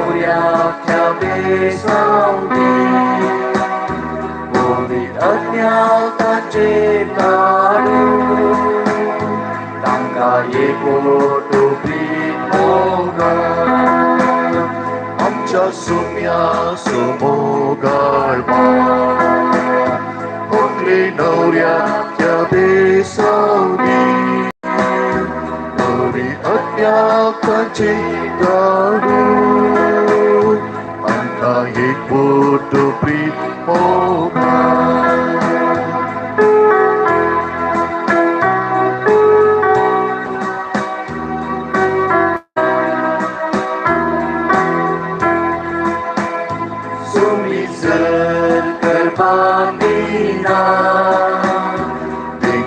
노력해 배송이 우리 언약 집가루 땅가의 고도 빛모가 멈춰서며 수목을 봐 우리 노력해 배송이 우리 언약 집가루 땅가의 고도 빛모가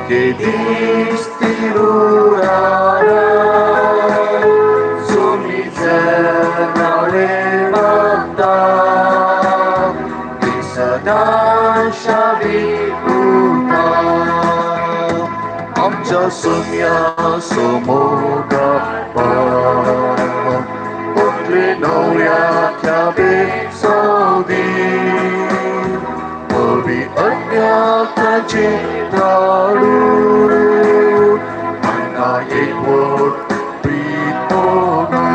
Che distirurara sumizerale mata Kisadan shavikuta Amcha sumya sumoga pa Putre noya kyabe saudi Obi anya kachitaru Manaye word pitona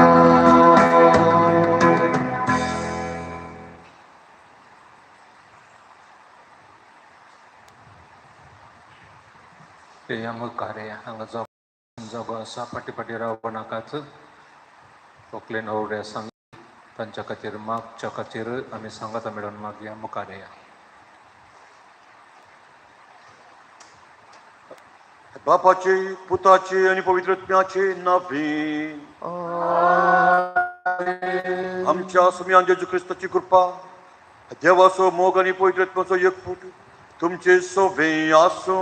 yang karya ang jaga sa pati-pati raw panakatsu Oakland Aure sang Panchakatir Mak Chakatir आम्ही सांगत मिळून मग या मुकारे बापाचे पुताचे आणि पवित्र आत्म्याचे नावे आमच्या समीयान जेजू ख्रिस्ताची कृपा देवाचो मोग आणि पवित्र आत्म्याचो एकपूट तुमचे सोवे आसो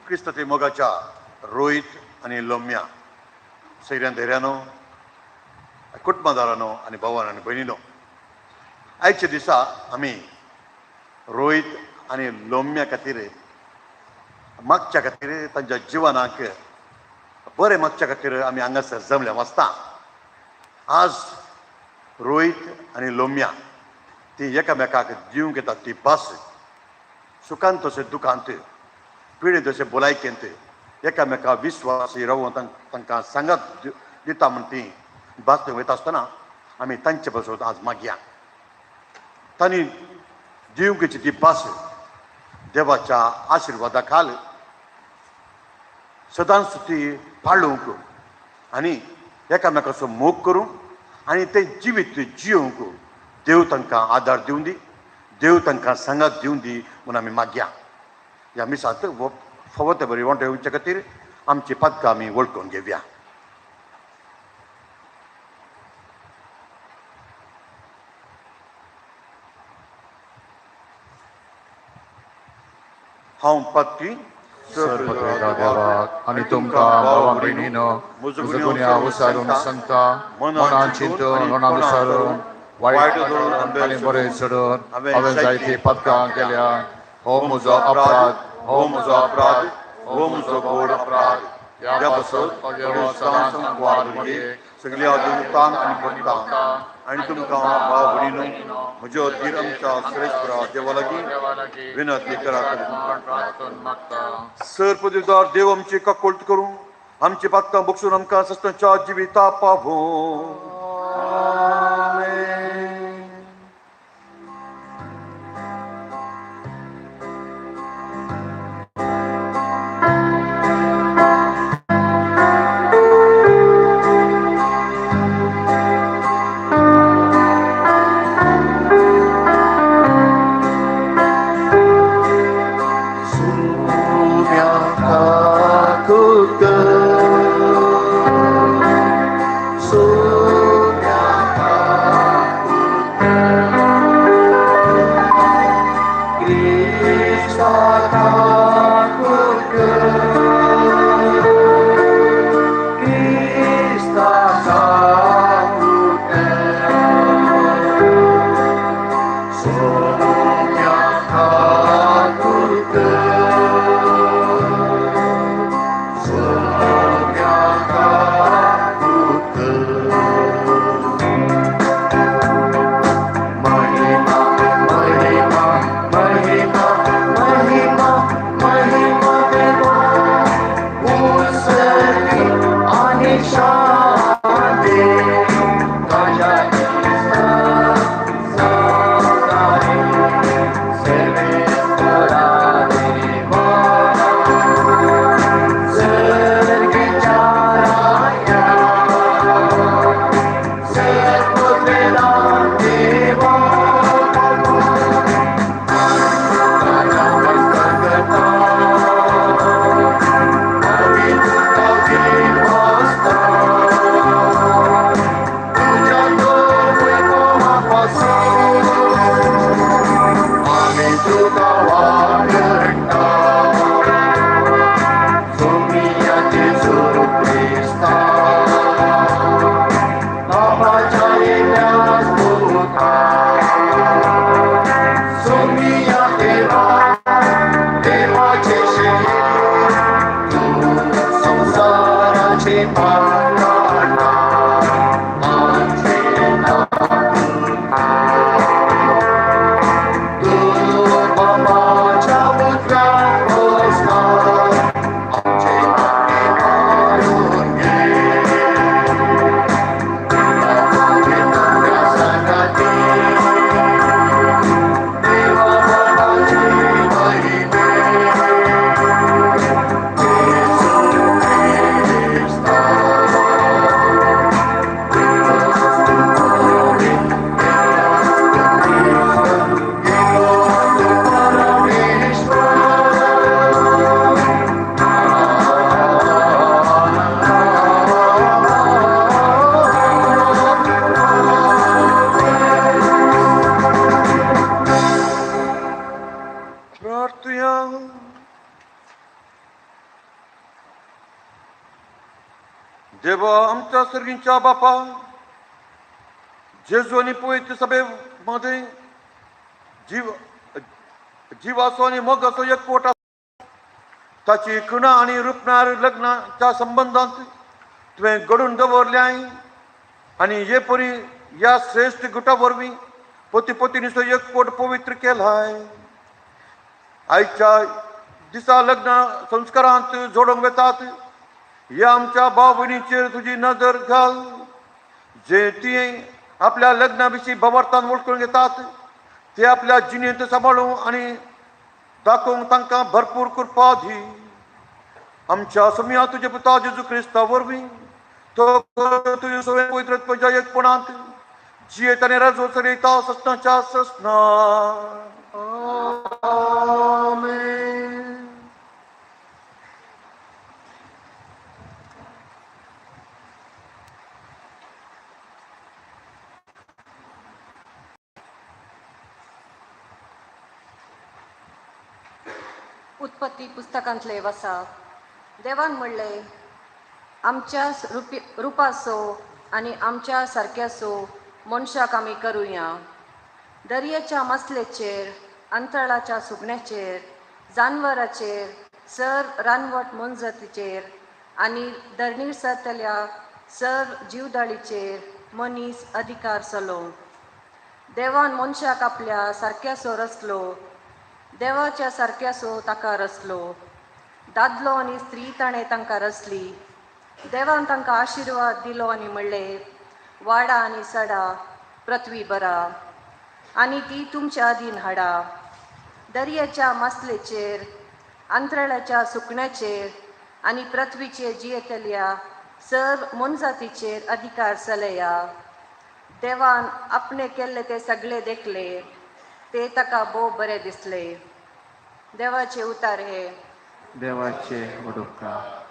ख्रिस्ताचे मोगाच्या रोहित आणि लोम्या सैऱ्यान धैर्यानो कुटुंबदारांनो आणि भावांनो आणि बहिणीनो आयच्या दिसा आम्ही रोहित आणि लोम्या खातीर मागच्या खातीर तांच्या जिवनाक बरें मागच्या खातीर आमी हांगासर जमले आसता आज रोहित आणि लोम्या ती एकामेकाक दिवंक येतात ती भास सुखांत तशें दुखांत पिडे तशें भलायकेंत एकामेका विश्वासी रावून तांकां सांगत दिता म्हण ती भास वयता आसतना आमी तांचे पासून आज मागया तांणी दिवंकेची ती भास देवाच्या आशिर्वादा खाल सदांच ती पाळूंक आनी एकामेकाचो मोग करूंक आनी तें जिवीत जियोंक देव तांकां आदार दिवन दी देव तांकां सांगात दिवन दी म्हूण आमी मागया ह्या मिसांत फवत बरी वांटो येवचे खातीर आमची पदकां आमी वळखून घेवया हांव पत्की सर्वदेवा देवाक आनी तुमकां भावां भयणीनो म्हजो गुन्यांव विसरून संता मनान चिंतून मनान विसरून वायट आनी बरें सोडून हांवें जायतीं पदकां केल्या हो म्हजो अपराध हो म्हजो अपराध हो म्हजो गोड अपराध ह्या पासून सदांच वाद घे सगळ्या देवतांक आनी भक्तांक आनी तुमकां भाव भयणीनो म्हज्यो धीर आमच्या श्रेष्ठ देवा लागीं विनंती करात सर पदवीदार देव आमची काकोळट करूं आमची पदकां बक्षून आमकां सस्तांच्या जिविता पावो Sunya आमच्या सर्गींच्या बापा, जेजू आणि पवित्र सभेमध्ये जीव असो आणि मग असो एक पोट ताची खुणा आणि रुपणार लग्नाच्या संबंधात तुवें घडून दवरल्याय आणि हे परी ह्या श्रेष्ठ गुटा वरवीं पोती पोतींचो एक पोट पवित्र केलाय. आयच्या दिसा लग्न संस्कारांत जोडूंक येतात. ह्या आमच्या भाव भयणीचेर तुजी नजर घाल, जे ती आपल्या लग्ना विशीं भवार्थान वळखून घेतात ते आपल्या जिणेंत सांबाळूं आणि दाखोवंक तांकां भरपूर कृपा दी. आमच्या समिया तुजे पुता जेजू क्रिस्ता वरवीं तो तुजे सगळे पवित्रत्वाच्या एकपणांत जियेत आनी राजो चलयता सस्नाच्या सस्ना. आमेन. उत्पत्ती पुस्तकांतले वसा. देवान म्हणले, आमच्या रुपासो आनी आमच्या सारक्यासो मनशाक आमी करुया. दर्याच्या मसलेचेर, अंतराळाच्या सुकण्याचेर, जानवराचेर, सर रानवट मनजतीचेर आनी धरणीर सरतल्या सर जीवदाळीचेर मनीस अधिकार चलोवंक. देवान मनशाक आपल्या सारक्यासो रचलो, देवाच्या सारक्यासो ताका रचलो. दादलो आनी स्त्री ताणें तांकां रचली. देवान तांकां आशिर्वाद दिलो आनी म्हणलें, वाडा आनी सडा, पृथ्वी भरा आनी ती तुमच्या अधीन हाडा. दर्याच्या मसलेचेर, अंतराळाच्या सुकण्याचेर आनी पृथ्वीचेर जियेतल्या सर मनजातीचेर अधिकार चलया. देवान आपणे केल्ले ते सगळे देखले, ते ताका भोव बरें दिसले. देवाचे उतार हे. देवाचे उपकार.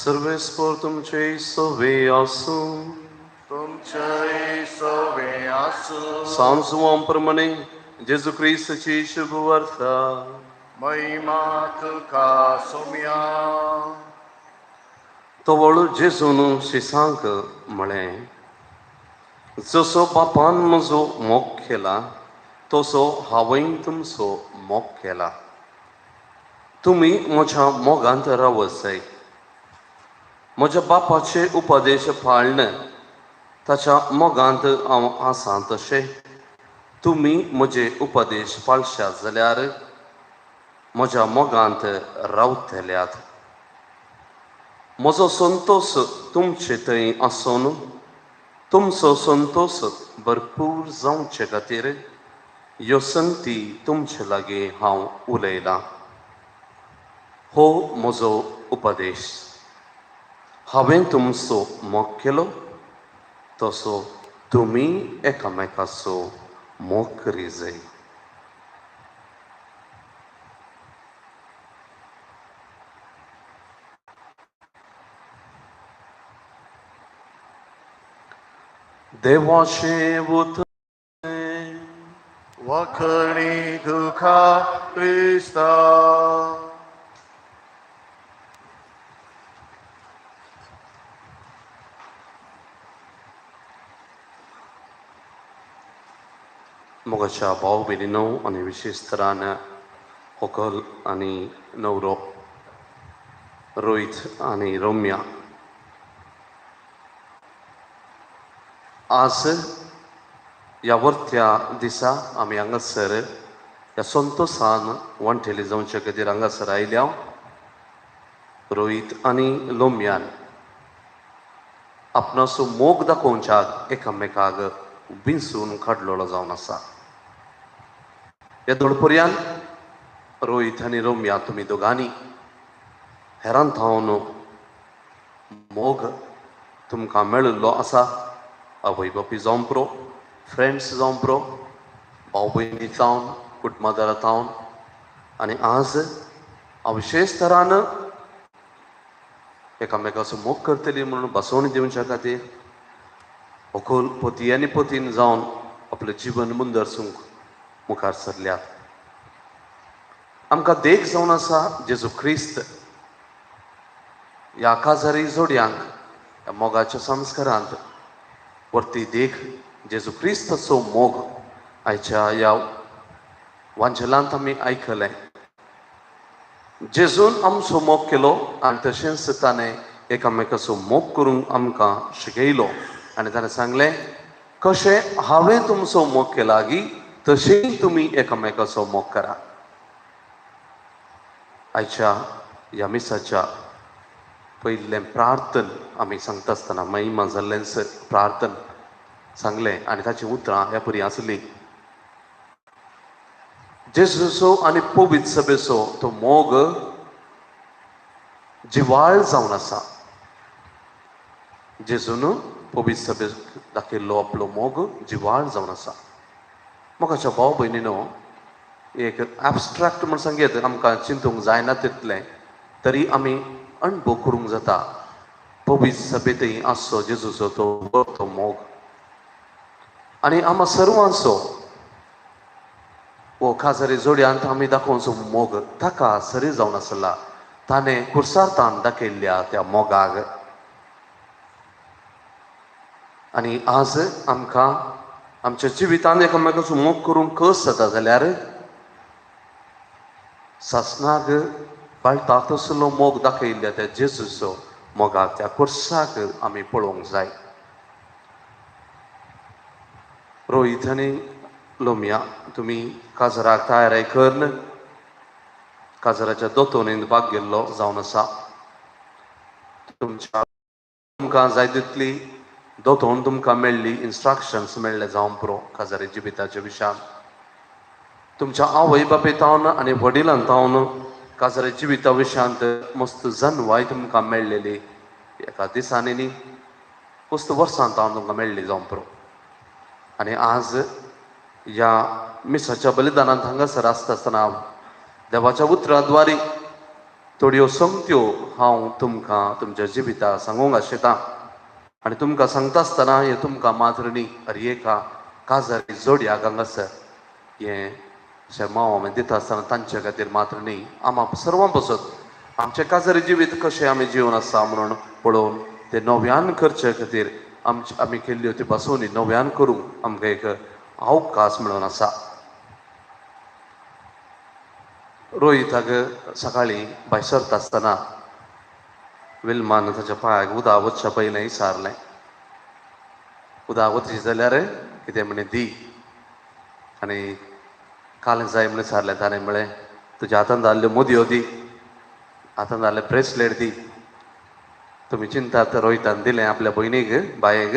सर्वेस्पोर तुमचे सोवे असू तुमचे सोवे आसू सांजुवांप्रमाणे जेजू ख्रिस्ताची शुभवार्ता महिमा तुका सोम्या तवळ जेजून शिसांक म्हळें जसो बापान म्हजो मोग केला तसो हांवें तुमचो मोग केला. तुमी म्हज्या मोगांत रावसाय. म्हज्या बापाचे उपदेश पाळन ताच्या मोगांत हांव आसां तशें तुमी म्हजे उपदेश पाळशात जाल्यार म्हज्या मोगांत रावतल्यात. म्हजो संतोश तुमचे थंय आसून तुमचो संतोश भरपूर जावचे खातीर ह्यो संगती तुमचे लागीं हांव उलयलां. हो म्हजो उपदेश. हांवें तुमचो मोग केलो तसो तुमी एकामेकाचो मोग करी जाय. देवाचे उतर वखणी तुका क्रिस्ता मोगाच्या भाव भयणीनो आनी विशेश तरान व्हंकल आनी न्हवरो रोहित आनी रम्या, आज ह्या वर्त्या दिसा आमी हांगासर ह्या संतोशान वंठेली जावचे खातीर हांगासर आयल्या. रोहित आनी लोम्यान आपणाचो मोग दाखोवच्याक एकामेकाक बिंसून काडलेलो जावन आसा. ह्या धडपऱ्यान रोहित आनी रोम्या तुम्ही दोगांनी हेरान थावन मोग तुमकां मेळिल्लो आसा. आवय बापूय जावं पुरो, फ्रेंड्स जावं पुरो, भाव भयणी जावन कुटुंबादारां जावन, आनी आज हांव विशेश तरान एकामेकाचो मोग करतली म्हणून बसवण दिवच्या खातीर अकोल पोती आनी पोतीन जावन आपलें जीवन मुंदरसूंक मुखार सरल्यात. आमकां देख जावन आसा जेजू क्रिस्त ह्या काजारी जोडयांक ह्या मोगाच्या संस्कारांत वरती देख जेजू क्रिस्ताचो मोग आयच्या ह्या वांजलांत आमी आयकलें. जेजून आमचो मोग केलो आनी तशेंच ताणें एकामेकाचो मोग करूंक आमकां शिकयलो. आनी ताणें सांगलें, कशें हांवें तुमचो मोग केला गी तशें तुमी एकामेकाचो मोग करा. आयच्या ह्या मिसाच्या पयलें प्रार्थन आमी सांगता आसतना महिमा जाल्लेंच प्रार्थन सांगलें आनी ताची उतरां ह्या परी आसलीं. जेजूचो आनी पवित्र सभेचो तो मोग जिवाळ जावन आसा. जेजून पवित्र सभेक दाखयल्लो आपलो मोग जिवाळ जावन आसा. मोगाच्या भाव भयणीनो, एक एब्स्ट्रॅक्ट म्हण सांगीत आमकां चिंतूंक जायना तितलें तरी आमी अणभव करूंक जाता. पवित्र सभेतय आसचो जेजूचो तो मोग आनी आम्हा सर्वांचो वो काजारी जोड्यांत आमी दाखोवचो मोग ताका सरी जावन आसला. ताणें कुर्सार्थान दाखयल्ल्या त्या मोगाक. आनी आज आमकां आमच्या जिवितांत एकामेकाचो मोग करूंक कस जाता जाल्यार सासणाक बाळटा तसलो मोग दाखयल्ल्या त्या जेजूचो मोगाक, त्या कुर्साक आमी पळोवंक जाय. रोहित आनी लोमिया, तुमी काजराक तयाराय करन काजराच्या दोतोनीन भाग घेल्लो जावन आसा. तुमकां जाय तितली दोतोन तुमकां मेळ्ळी, इन्स्ट्रक्शन्स मेळ्ळे जावं पुरो काजारी जिविताच्या विशयान. तुमच्या आवय बापेतावन आनी वडिलांतावन काजारी जिविता विशयांत मस्त जानवाय तुमकां मेळ्ळेली. एका दिसांनी न्ही, मस्त वर्सांतावन तुमकां मेळ्ळी जावं पुरो. आनी आज ह्या मिसाच्या बलिदानांत हांगासर आसता आसतना देवाच्या उतराद्वारी थोड्यो संगत्यो हांव तुमकां तुमच्या जिविता सांगूंक आशेतां. आनी तुमकां सांगता आसतना हे तुमकां मात्र न्ही, एका काजारी जोड्याक हांगासर हें मांव हांवें दिता आसतना तांचे खातीर मात्र न्ही, आम्हा सर्वां पासत आमचें काजारी जिवीत कशें आमी जिवन आसा म्हणून पळोवन तें नव्यान करचे खातीर आमी केल्ल्यो त्यो बसोवणी नव्यान करूंक आमकां एक अवकाश मेळून आसा. रोहिताक सकाळीं भायर सरता आसतना विल्मान ताच्या पांयाक उदक वचच्या पयलें विचारलें, उदक वतशी जाल्यार कितें म्हणे दी. आनी काल जाय म्हणून विचारलें. ताणें म्हळें, तुज्या हातान घाल्ल्यो मुदयो दी, हातान घाल्लें ब्रेसलेट दी. तुमी चिंतात रोहितान दिलें आपल्या भयणीक बायेक.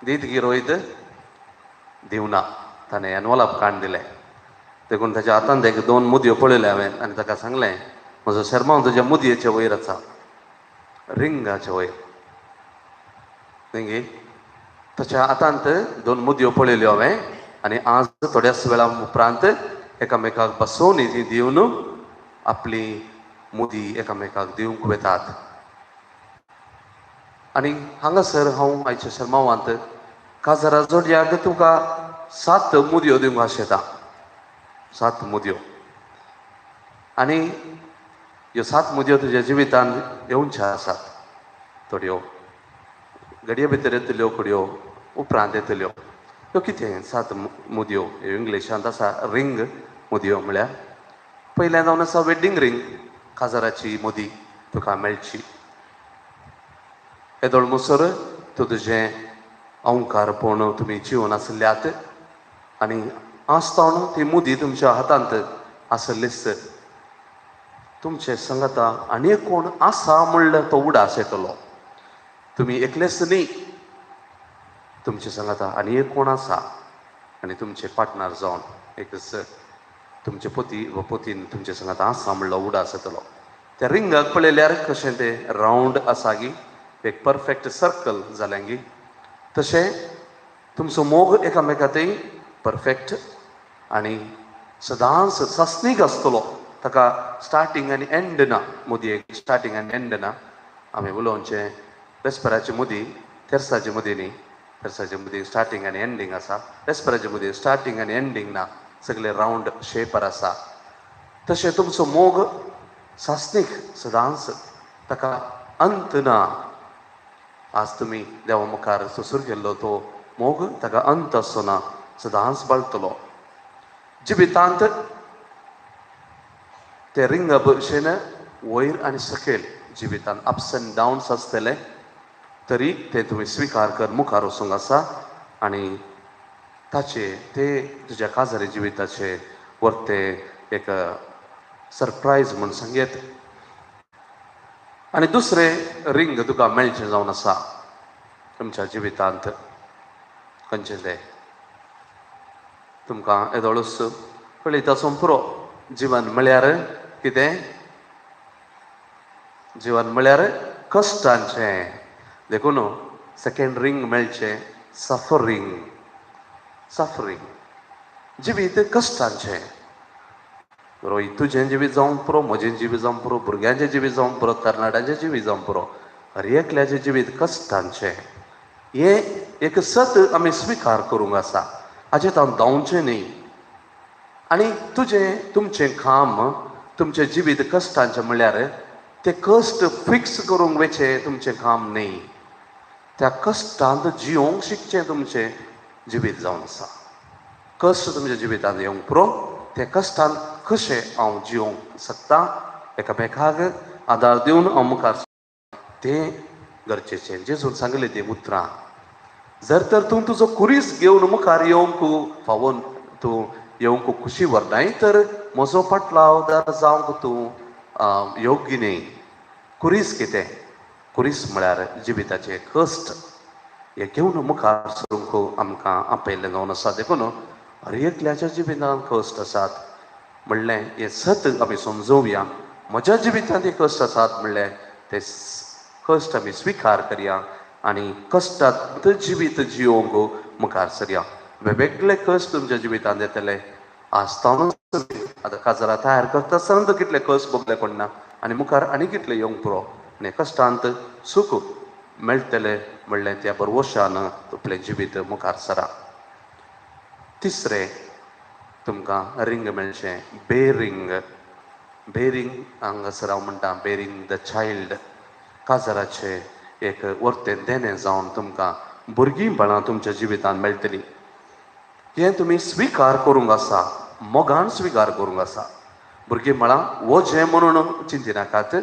दीत गी रोहित, दिवना. ताणें एनवलप काडून दिलें. देखून ताच्या हातान एक 2 मुदयो पळयल्यो हांवें आनी ताका सांगलें, म्हजो शर्मांव तुज्या मुदयेचे वयर आसा, रिंगाचे वयर. न्ही, ताच्या हातांत 2 मुदयो पळयल्यो हांवें आनी आज थोड्याच वेळा उपरांत एकामेकाक बसोवनी ती दिवन आपली मुदी एकामेकाक दिवंक वेतात. आनी हांगासर हांव आयच्या शर्मावांत काजारा जोड्याक तुका 7 मुदयो दिवंक आशेता. 7 मुदयो. आनी ह्यो 7 मुदयो तुज्या जिवितान येवच्यो आसात. थोड्यो घडये भितर येतल्यो, थोड्यो उपरांत येतल्यो. ह्यो कितें 7 मुदयो? ह्यो इंग्लिशांत आसा रिंग मुदयो. म्हळ्यार पयलें जावन आसा वेडिंग रिंग, काजाराची मुदी तुका मेळची. येदोळ मुसोर तूं तुजें अवंकारपण तुमी जिवन आसल्यात आनी आसतना ती मुदी तुमच्या हातांत आसलीच तुमचे संगता आनी कोण आसा म्हणल्यार तो उडास येतलो. तुमी एकलेच न्ही, तुमचे संगता आनी कोण आसा आनी तुमचे पार्टनर जावन एक तुमचे पोती व पोतीन तुमचे सांगात आसा म्हणलो उडास येतलो. त्या रिंगाक पळयल्यार कशें तें रावंड आसा गी, एक परफेक्ट सर्कल जालें गी, तशें तुमचो मोग एकामेकांतय परफेक्ट आनी सदांच सस्नीक आसतलो. ताका स्टार्टींग आनी एंड ना. मोदयेक स्टार्टींग आनी एंड ना. आमी उलोवचें रेस्पेराची मुदी तेर्साची मुदी न्ही. तेर्साची मुदी स्टार्टींग आनी एंडींग आसा. रेस्पेराची मुदी स्टार्टींग आनी एंडींग ना. सगळे रावंड शेपार आसा. तशें तुमचो मोग सासनीक सदांच, ताका अंत ना. आज तुमी देवा मुखार सुसूर केल्लो तो मोग ताका अंत आसचो ना, सदांच बाळटलो. जिवितांत ते रिंगा भशेन वयर आनी सकयल जिवितांत अप्स एंड डावन्स आसतले, तरी ते तुमी स्विकार कर मुखार वचूंक आसा. आनी ताचे ते तुज्या काजारी जिविताचे वर्ते एक सरप्रायज म्हूण सांगेत. आनी दुसरें रिंग तुका मेळचें जावन आसा तुमच्या जिवितांत. खंयचें तें तुमकां येदोळूच पळयता पुरो. जिवन म्हळ्यार कितें? जिवन म्हळ्यार कश्टांचें. देखून सेकेंड रिंग मेळचें सफरींग. सफरींग जिवीत कश्टांचें. रोहित तुजें जिवीत जावं पुरो, म्हजें जिवीत जावं पुरो, भुरग्यांचें जिवीत जावं पुरो, तरणाट्यांचें जिवीत जावं पुरो, हर एकल्याचें जिवीत कश्टांचें. हें एक सत आमी स्विकार करूंक आसा. हाचेर हांव धांवचें न्ही. आनी तुमचें काम, तुमचें जिवीत कश्टांचें म्हळ्यार ते कश्ट फिक्स करूंक वेचें तुमचें काम न्ही. त्या कश्टांत जियोंक शिकचें तुमचें जिवीत जावन आसा. कश्ट तुमच्या जिवितांत येवंक पुरो. ते कश्टांत कशें हांव जियोंक शकता, एकामेकाक आदार दिवन हांव मुखार तें गरजेचें. जेजून सांगलें तें उतरां. जर तर तूं तुजो कुरीस घेवन मुखार येवंक फावोन तूं येवंक खुशी व्हरनाय, तर म्हजो पाटलावदार जावंक तूं योग्य न्ही. कुरीस कितें? कुरीस म्हळ्यार जिविताचे कश्ट. हे घेवन मुखार सरूंक आमकां आपयल्लें जावन आसा. देखून हर एकल्याच्या जिवितांत कश्ट आसात म्हणलें हें सत आमी समजोवया. म्हज्या जिवितांत हे कश्ट आसात म्हणलें ते कश्ट आमी स्विकार करया आनी कश्टांत जिवीत जियोंक मुखार सरया. वेगवेगळे कश्ट तुमच्या जिवितांत येतले आसतानूच. आतां काजरां तयार करता आसतना कितले कश्ट भोगले कोण ना, आनी मुखार आनी कितले येवंक पुरो. आनी कश्टांत सूख मेळटलें म्हणलें त्या भरवोशान आपलें जिवीत मुखार सरा. तिसरें तुमकां रिंग मेळचें बेरिंग. बेरिंग हांगासर हांव म्हणटा बेरिंग द चायल्ड. काजराचें एक वर्तें देणें जावन तुमकां भुरगींपणां तुमच्या जिवितांत मेळटलीं. हें तुमी स्विकार करूंक आसा, मोगान स्विकार करूंक आसा. भुरगींपणां वजें म्हणून चिंतिनाकात,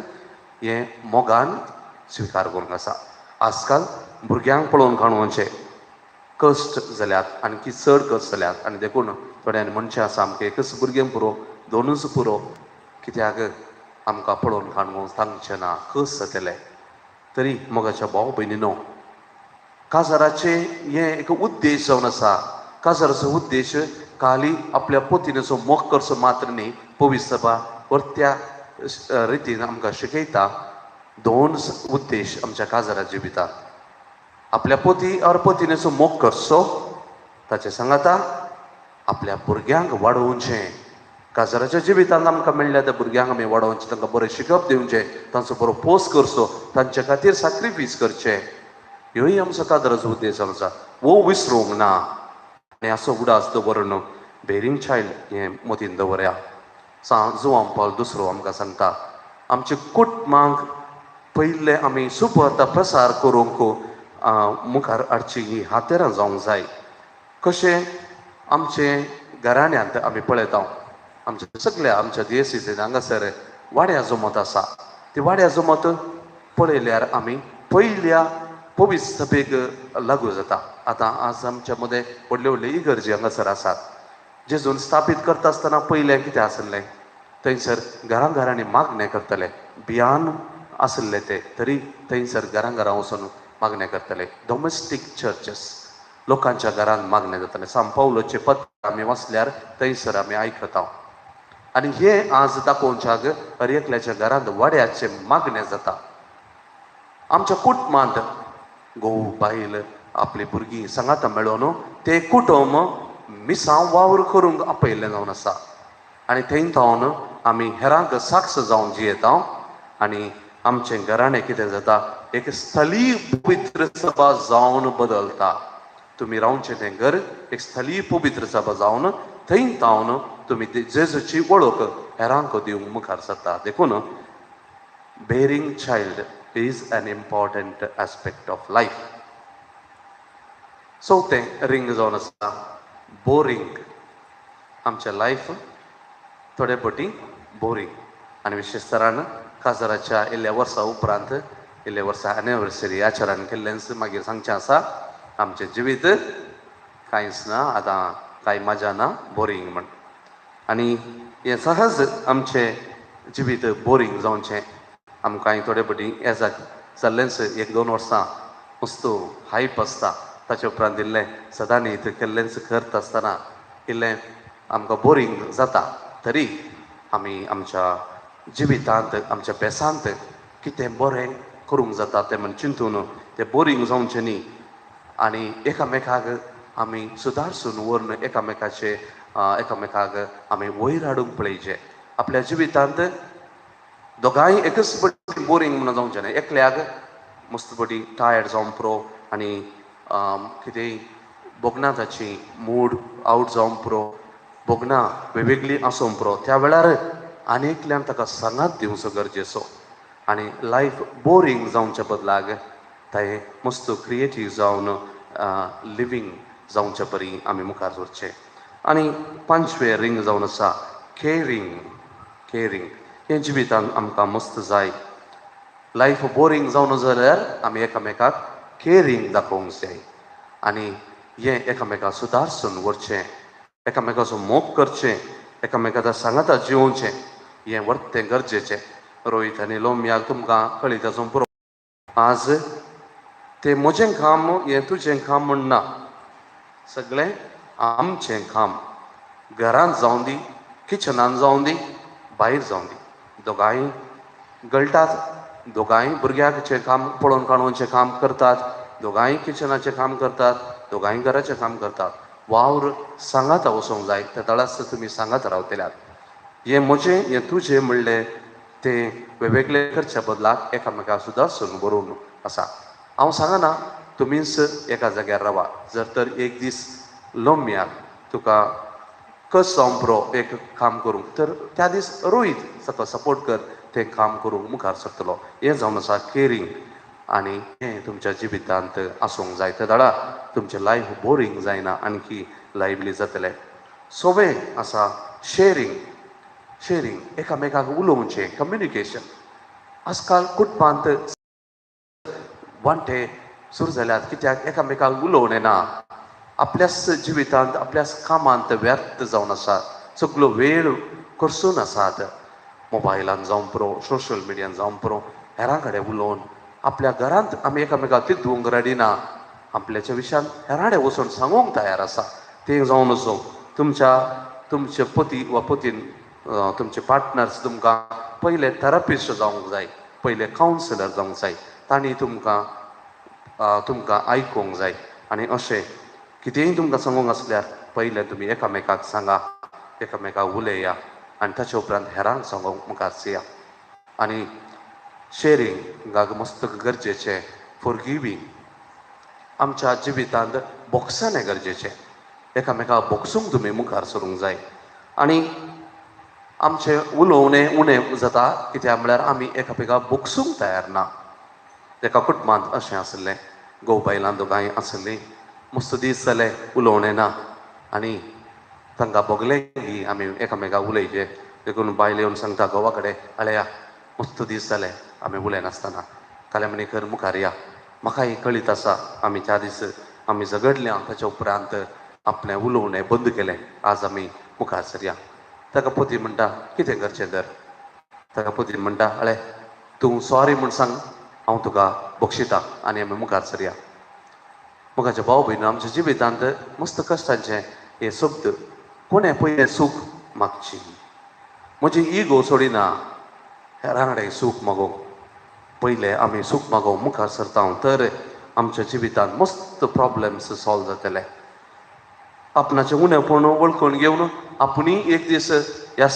हें मोगान स्विकार करूंक आसा. आजकाल भुरग्यांक पळोवन काणूचे कश्ट जाल्यात, आनी चड कश्ट जाल्यात. आनी देखून थोड्यांनी म्हणचें आसा आमकां एकच भुरगें पुरो, दोनूच पुरो, कित्याक आमकां पळोवन काणूंक सांगचें ना, कश्ट जातले. तरी मोगाच्या भाव भयणीनो, काजाराचे हें एक उद्देश जावन आसा. काजाराचो उद्देश खाली आपल्या पोतीनेचो मोग करचो मात्र न्ही. पवित्र सभा परत्या रितीन आमकां शिकयता दोन उद्देश आमच्या काजारा जिवितांत. आपल्या पोती और पतीनेचो मोग करचो, ताचे सांगाता आपल्या भुरग्यांक वाडोवचें. काजाराच्या जिवितांत आमकां मेळ्ळ्या त्या भुरग्यांक आमी वाडोवचें, तांकां बरें शिकप दिवचें, तांचो बरो पोस करचो, तांचे खातीर सॅक्रिफायस करचें. ह्योय आमचो काजाराचो उद्देश जावन आसा. वो विसरूंक ना. आनी असो उडास दवरून बेरिंग चायल्ड हें मतीन दवरया. जुवांव पावल दुसरो आमकां सांगता आमच्या कुटुंबांक पयले आमी सुवार्ता प्रसार करूंक मुखार हाडची ही हातेरां जावंक जाय. कशें आमचे घराण्यांत आमी पळयता आमच्या सगळ्या आमच्या दिएसीसीन हांगासर वाड्या जमत आसा. ती वाड्या जमत पळयल्यार आमी पयल्या पवित्र सभेक लागू जाता. आतां आज आमच्या मदें व्हडले व्हडले इगर्जी हांगासर आसात. जेजून स्थापीत करता आसतना पयलें कितें आसलें? थंयसर घरां घरांनी मागणें करतले. भियान आसले ते, तरी थंयसर घरां घरां वचून मागणें करतले. डॉमेस्टीक चर्चेस, लोकांच्या घरांत मागणें जातलें. सांत पावलोचें पत्र आमी वाचल्यार थंयसर आमी आयकता आणि हे आज दाखोवच्याक हर एकल्याच्या घरांत वाड्याचे मागणे जाता. आमच्या कुटुंबांत घोव बायल आपली भुरगीं सांगाता मेळोन ते कुटुंब मिसांव वावर करूंक आपयल्लें जावन आसा. आनी थंय थावन आमी हेरांक साक्ष जावन जियेता. आनी आमचें घराणें कितें जाता एक स्थलीय पवित्र सभा जावन बदलता. तुम्ही रावचें तें घर एक स्थलीय पवित्र सभा जावन थंय थावन तुम्ही जेजूची वळख हेरांक दिवंक मुखार सरता. देखून bearing child is an important aspect of life. चवथें रिंग जावन आसा बोरिंग. आमचें लायफ थोडे पटी बोरिंग. आनी विशेश तरान काजराच्या इल्ल्या वर्सां उपरांत इल्ल्या वर्सा एनिवर्सरी आचरण केल्लेंच मागीर सांगचें आसा आमचें जिवीत कांयच ना आतां कांय मजा ना बोरिंग म्हण. आनी हें सहज आमचें जिवीत बोरिंग जावचें आमकां थोडे पटी येजाक जाल्लेंच 1-2 वर्सां मस्तो हायप आसता. ताचे उपरांत इल्लें सदां न्हीद केल्लेंच करता आसतना इल्लें आमकां बोरिंग जाता. तरी आमी आमच्या जिवितांत आमच्या बेसांत कितें बरें करूंक जाता तें म्हण चिंतून तें बोरिंग जावचें न्ही. आनी एकामेकाक आमी सुदारसून व्हरून एकामेकाक आमी वयर हाडूंक पळयचें. आपल्या जिवितांत दोगांय एकच पटी बोरिंग म्हणून जावचें न्हय. एकल्याक मस्त पटी टायर्ड जावन पुरो आनी कितेंय बोगना ताची मूड आवट जावन पुरो बोगना वेगवेगळी आसूंक पुरो त्या वेळार आनी एकल्यान ताका सांगात दिवचो गरजेचो. आनी लायफ बोरिंग जावच्या बदलाक थंय मस्त क्रिएटीव जावन लिवींग जावचे परी आमी मुखार सरचें. आनी 5वें रिंग जावन आसा केरींग. हें जिवितांत आमकां मस्त जाय. लायफ बोरिंग जावन जाल्यार आमी एकामेकाक केरींग दाखोवंक जाय. आनी हें एकामेकाक सुदारसून व्हरचें एकामेकाचो मोग करचें एकामेकाच्या सांगाता जिवोवचें हें वर्तें गरजेचें. रोहीत आनी लोम्याक तुमकां कळीत आसूं पुरो आज तें म्हजें काम हें तुजें काम म्हण ना. सगळें आमचें काम. घरांत जावं दी किचनांत जावं दी भायर जावं दी दोगांय गळटात. दोगांय भुरग्याचें काम पळोवन काडोवचें काम करतात. दोगांय किचनाचें काम करतात. दोगांय घराचें काम करतात. वावर सांगाता वचोंक जाय. त्या तळास तुमी सांगात रावतल्यात. हें म्हजें हें तुजें म्हणलें तें वेगवेगळे करच्या बदलाक एकामेकाक सुदारसून बरोवन आसा. हांव सांगना तुमीच एका जाग्यार रावा. जर तर एक दीस लोम्याक तुका कस जावं पुरो एक काम करूंक तर त्या दीस रोहीत ताका सपोर्ट कर तें काम करूंक मुखार सरतलो. हें जावन आसा केरींग. आनी हें तुमच्या जिवितांत आसूंक जाय. त्या दाडा तुमचें लायफ बोरींग जायना आणकी लायव्हली जातलें. 6वें आसा शेरींग एकामेकाक उलोवचें कम्युनिकेशन. आजकाल कुटुंबांत वांटे सुरू जाल्यात कित्याक एकामेकाक उलोवंक येना. आपल्याच जिवितांत आपल्याच कामांत व्यर्थ जावन आसात. सगळो वेळ करसून आसात. मोबायलान जावं पुरो सोशल मिडियान जावं पुरो हेरां कडेन उलोवन आपल्या घरांत आमी एकामेकाक तितूंक रेडी ना. आपल्याच्या विशयान हेरां कडेन वचून सांगूंक तयार आसा. तें जावन असो तुमचे पती वा पतीन तुमचे पार्टनर्स तुमकां पयले थेरपिस्ट जावंक जाय. पयले कावन्सिलर जावंक जाय. तांणी तुमकां आयकूंक जाय. आनी अशें कितेंय तुमकां सांगूंक आसल्यार पयलें तुमी एकामेकाक सांगा एकामेकाक उलया आनी ताचे उपरांत हेरांक सांगूंक मुखार सरया. आनी शेरींगाक मस्त गरजेचें फॉरगिवींग. आमच्या जिवितांत बोगसाणें गरजेचें. एकामेकाक बोगसूंक तुमी मुखार सरूंक जाय. आनी आमचें उलोवणें उणें जाता कित्याक म्हळ्यार आमी एकामेकाक बोगसूंक तयार ना. एका कुटुंबांत अशें आसलें घोव बायलां दोगांय आसलीं मस्त दीस जाले उलोवणें ना आनी तांकां बोगलें की आमी एकामेकाक उलयचे. देखून बायल येवन सांगता घोवा कडेन आळया मस्त दीस जाले आमी उलयनासतना काल्यामणी कर मुखार या. म्हाकाय कळीत आसा आमी त्या दीस आमी झगडल्या ताच्या उपरांत आपलें उलोवणें बंद केलें. आज आमी मुखार सरया. ताका पती म्हणटा कितें करचें तर. ताका पती म्हणटा आळे तूं सॉरी म्हूण सांग हांव तुका बक्षिता आनी आमी मुखार सरया. मुखाचे भाव भयण आमच्या जिवितांत मस्त कश्टांचे हे शब्द कोणें पयलें सूख मागची म्हजी इगो सोडिना हेरांकडे सूख मागोवंक. पयले आमी सूख मागोवंक मुखार सरता तर आमच्या जिवितांत मस्त प्रॉब्लेम्स सॉल्व जातले. आपणाचें उणेपण वळखून घेवन आपुणूय एक दीस ह्या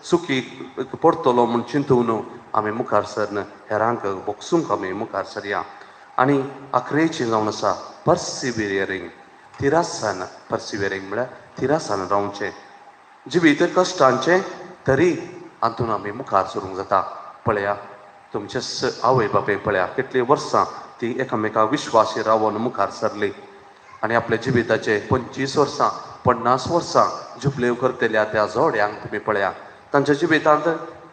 सुखी पडटलो म्हूण चिंतून आमी मुखार सरन हेरांक बोगसूंक आमी मुखार सरया. आनी आखरेची जावन आसा पर्सिवियरींग, तिरासान. पर्सिवियरींग म्हळ्यार तिरासान रावचें. जिवीत कश्टांचें तरी हातून आमी मुखार सरूंक जाता. पळया तुमचे आवय बापायक पळया कितलीं वर्सां ती एकामेकाक विश्वासी रावन मुखार सरली आनी आपल्या जिविताचे 25 वर्सां 50 वर्सां जुबल्यो करतल्या त्या जोड्यांक तुमी पळया. तांच्या जिवितांत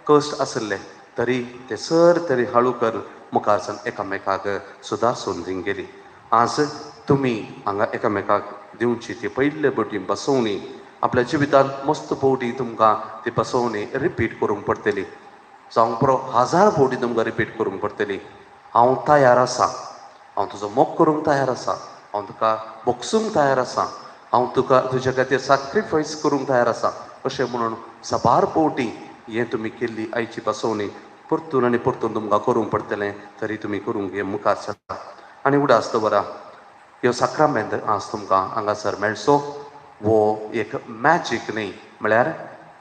कश्ट आसले तरी ते सर तरी हळू कर मुखार सावन एकामेकाक सुदारसून दिवंक गेली. आज तुमी हांगा एकामेकाक दिवची ती पयले बटी बसोवणी आपल्या जिवितांत मस्त फावटी तुमकां ती बसोवणी रिपीट करूंक पडटली. जावं बरो 1000 फावटी तुमकां रिपीट करूंक पडटली. हांव तयार आसा, हांव तुजो मोग करूंक तयार आसा, हांव तुका बोगसूंक तयार आसा, हांव तुका तुज्या खातीर सॅक्रिफायस करूंक तयार आसा अशें म्हणून सबार फावटी हें तुमी केल्ली आयची बसोवणी परतून आनी परतून तुमकां करूंक पडटलें तरी तुमी करूंक हे मुखार सरता. आनी उडास दवरा ह्यो साक्रामेंत आज तुमकां हांगासर मेळचो. वो एक मॅजीक न्ही, म्हळ्यार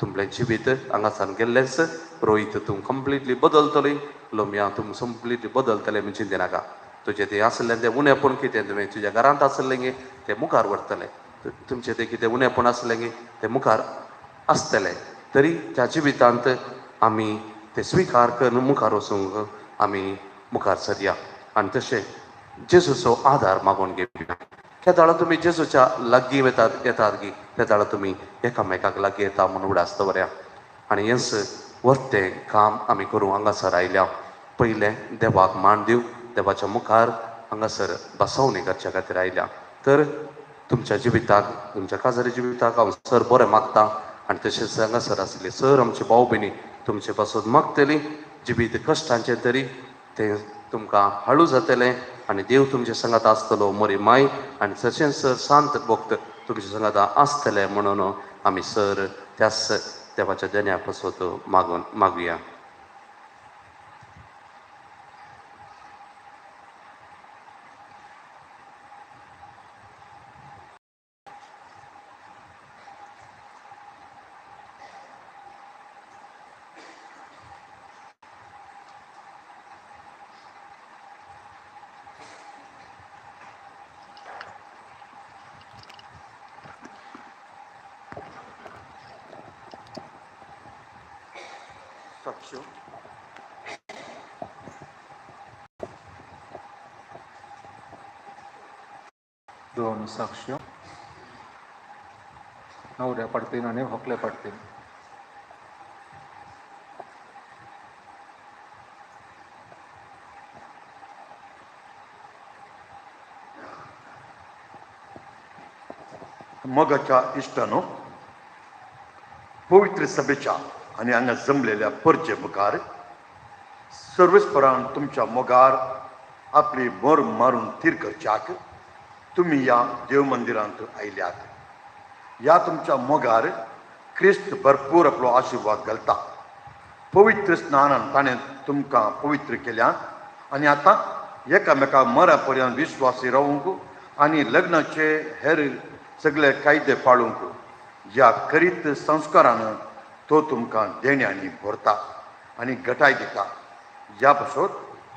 तुमलें जिवीत हांगासान गेल्लेंच. रोहीत तूं कंप्लिटली बदलतली, लोमया तूं कंप्लिटली बदलतलें म्हूण चिंतिनाका. तुजें तें आसलें तें उणेपण कितें तुवें तुज्या घरांत आसलें गे तें मुखार व्हरतलें. तुमचें तें कितें उणेपण आसलें गे तें मुखार आसतलें तरी त्या जिवितांत आमी तें स्विकार करून मुखार वचूंक आमी मुखार सरया. आनी तशें जेजूचो आदार मागून घेवया. त्या दाळा तुमी जेजूच्या लागीं येतात गी त्या दाळा तुमी एकामेकाक लागीं येता म्हूण उडास दवरया. आनी हेंच वर्तें काम आमी करूं हांगासर आयल्या. पयलें देवाक मान दिवं, देवाच्या मुखार हांगासर बसवणी करच्या खातीर आयल्या. तर तुमच्या जिविताक तुमच्या काजारी जिविताक हांव सर बरें मागतां. आनी तशेंच हांगासर आसले सर आमचे भाव भयणी तुमचे पासून मागतली. जिवीत कश्टांचें तरी तें तुमकां हळू जातलें आनी देव तुमचे सांगात आसतलो. मोरी माय आनी तशेंच सर शांत भक्त तुमचे सांगात आसतले म्हणून आमी सर त्याच देवाच्या देण्या पासून मागुया. साक्ष्यो. दोन साक्ष्यो नवऱ्या पडतीन आनी व्हंकले पडतीन. मोगाच्या इश्टानो, पवित्र सभेच्या आनी हांगा जमलेल्या परचे मुखार सर्वेस्परान तुमच्या मोगार आपली मोर मारून तीर करच्याक तुमी ह्या देव मंदिरांत आयल्यात. ह्या तुमच्या मोगार क्रिस्त भरपूर आपलो आशिर्वाद घालता. पवित्र स्नानान ताणें तुमकां पवित्र केल्यात आनी आतां एकामेका मरा पर्यंत विश्वासी रावूंक आनी लग्नाचे हेर सगळे कायदे पाळूंक ह्या करीत संस्कारान तो तुमकां देण्यांनी भरता आनी घटाय दिता. ह्या पासून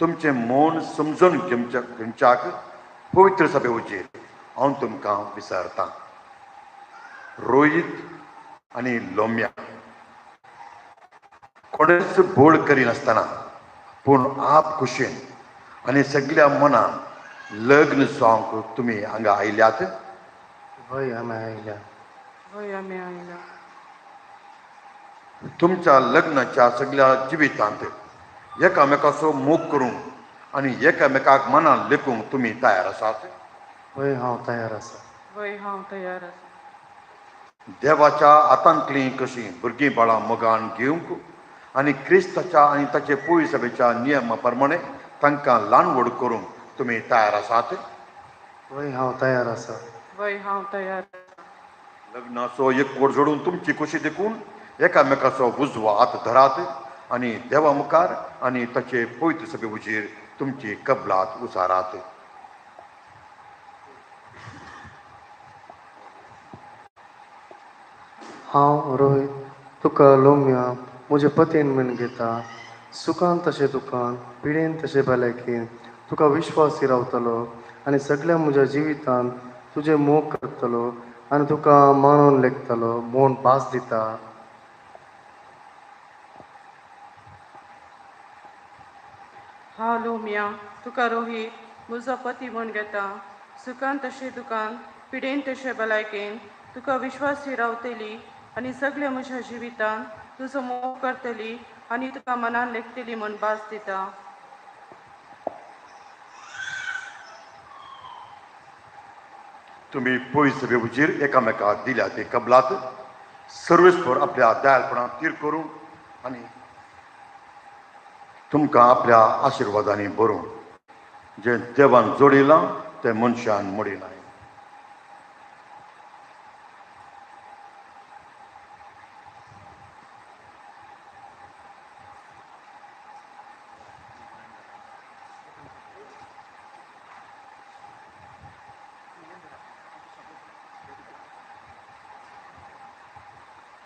तुमचें मौन समजून घेवच्याक पवित्र सभे वचेर हांव तुमकां विचारतां. रोहीत आनी लोम्या कोणेच बोड करिनासतना पूण आप खुशेन आनी सगळ्या मनान लग्न जावंक तुमी हांगा आयल्यात. हय आमी आयल्या. तुमच्या लग्नाच्या सगळ्या जिवितांत एकामेकाचो मोग करूंक आनी एकामेकाक मनान लेखूंक तुमी तयार आसात. हय हांव तयार आसा. देवाच्या हातांतलीं कशीं भुरगीं बाळां मोगान घेवंक आनी क्रिस्ताच्या आनी ताचे पुय सभेच्या नियमा प्रमाणे तांकां ल्हान व्हड करूंक तुमी तयार आसात. हय हांव तयार आसा. लग्नाचो एक व्हड जोडून तुमची खोशी देखून एकामेकाचो उजवा हात धरात आणि देवा मुखार आणि ताचे पवित्र सभे उजीर तुमची कबलात उसारात. हांव रोहित तुका लोम्या म्हज्या पतीन म्हण घेता. सुखान तशें दुखान, पिडेन तशें भलायकेन तुका विश्वासी रावतलो आनी सगळ्या म्हज्या जिवितान तुजें मोग करतलो आनी तुका मानून लेखतलो म्हूण भास दिता. हांव लोमिया तुका रोहीत म्हजो पती म्हूण घेता. सुखान तशें दुखान, पिडेन तशें भलायकेन तुका विश्वासी रावतली आनी सगळ्या म्हज्या जिवितान तुजो मोग करतली आनी तुका मनान लेखतली म्हूण भास दिता. तुम्ही पवित्र सभे उजीर एकामेकाक दिल्या ते कबलात सर्वेस्पर आपल्या दयाळपणान तीर करूं आनी तुमकां आपल्या आशिर्वादांनी भरूं. जे देवान जोडिलां ते मनशान मोडिना.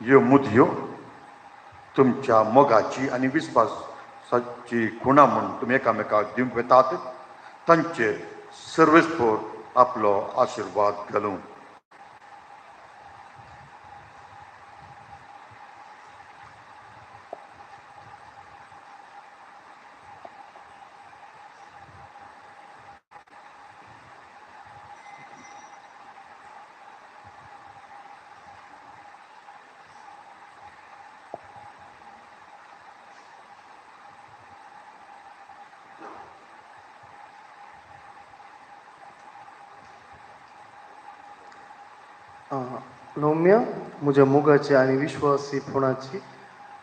ह्यो मुदयो तुमच्या मोगाची आनी विस्वासाची खुणा म्हूण तुमी एकामेकाक दिवंक वेतात. तांचेर सर्वेस्पर आपलो आशिर्वाद घालूं. लोम्या म्हज्या मोगाची आनी विश्वासीपणाची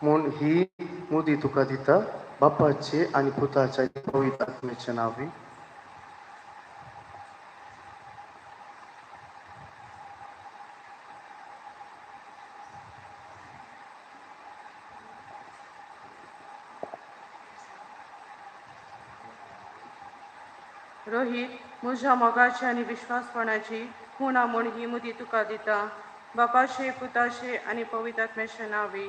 म्हूण ही मुदी तुका दिता. बापाचे आनी पुताच्या पवित्र आत्म्याच्या नांवी. रोहीत म्हज्या मोगाची आनी विश्वासपणाची खुणा म्हूण ही मुदी तुका दिता. बापाचे पुताचे आनी पवित्र आत्म्याच्या नांवी.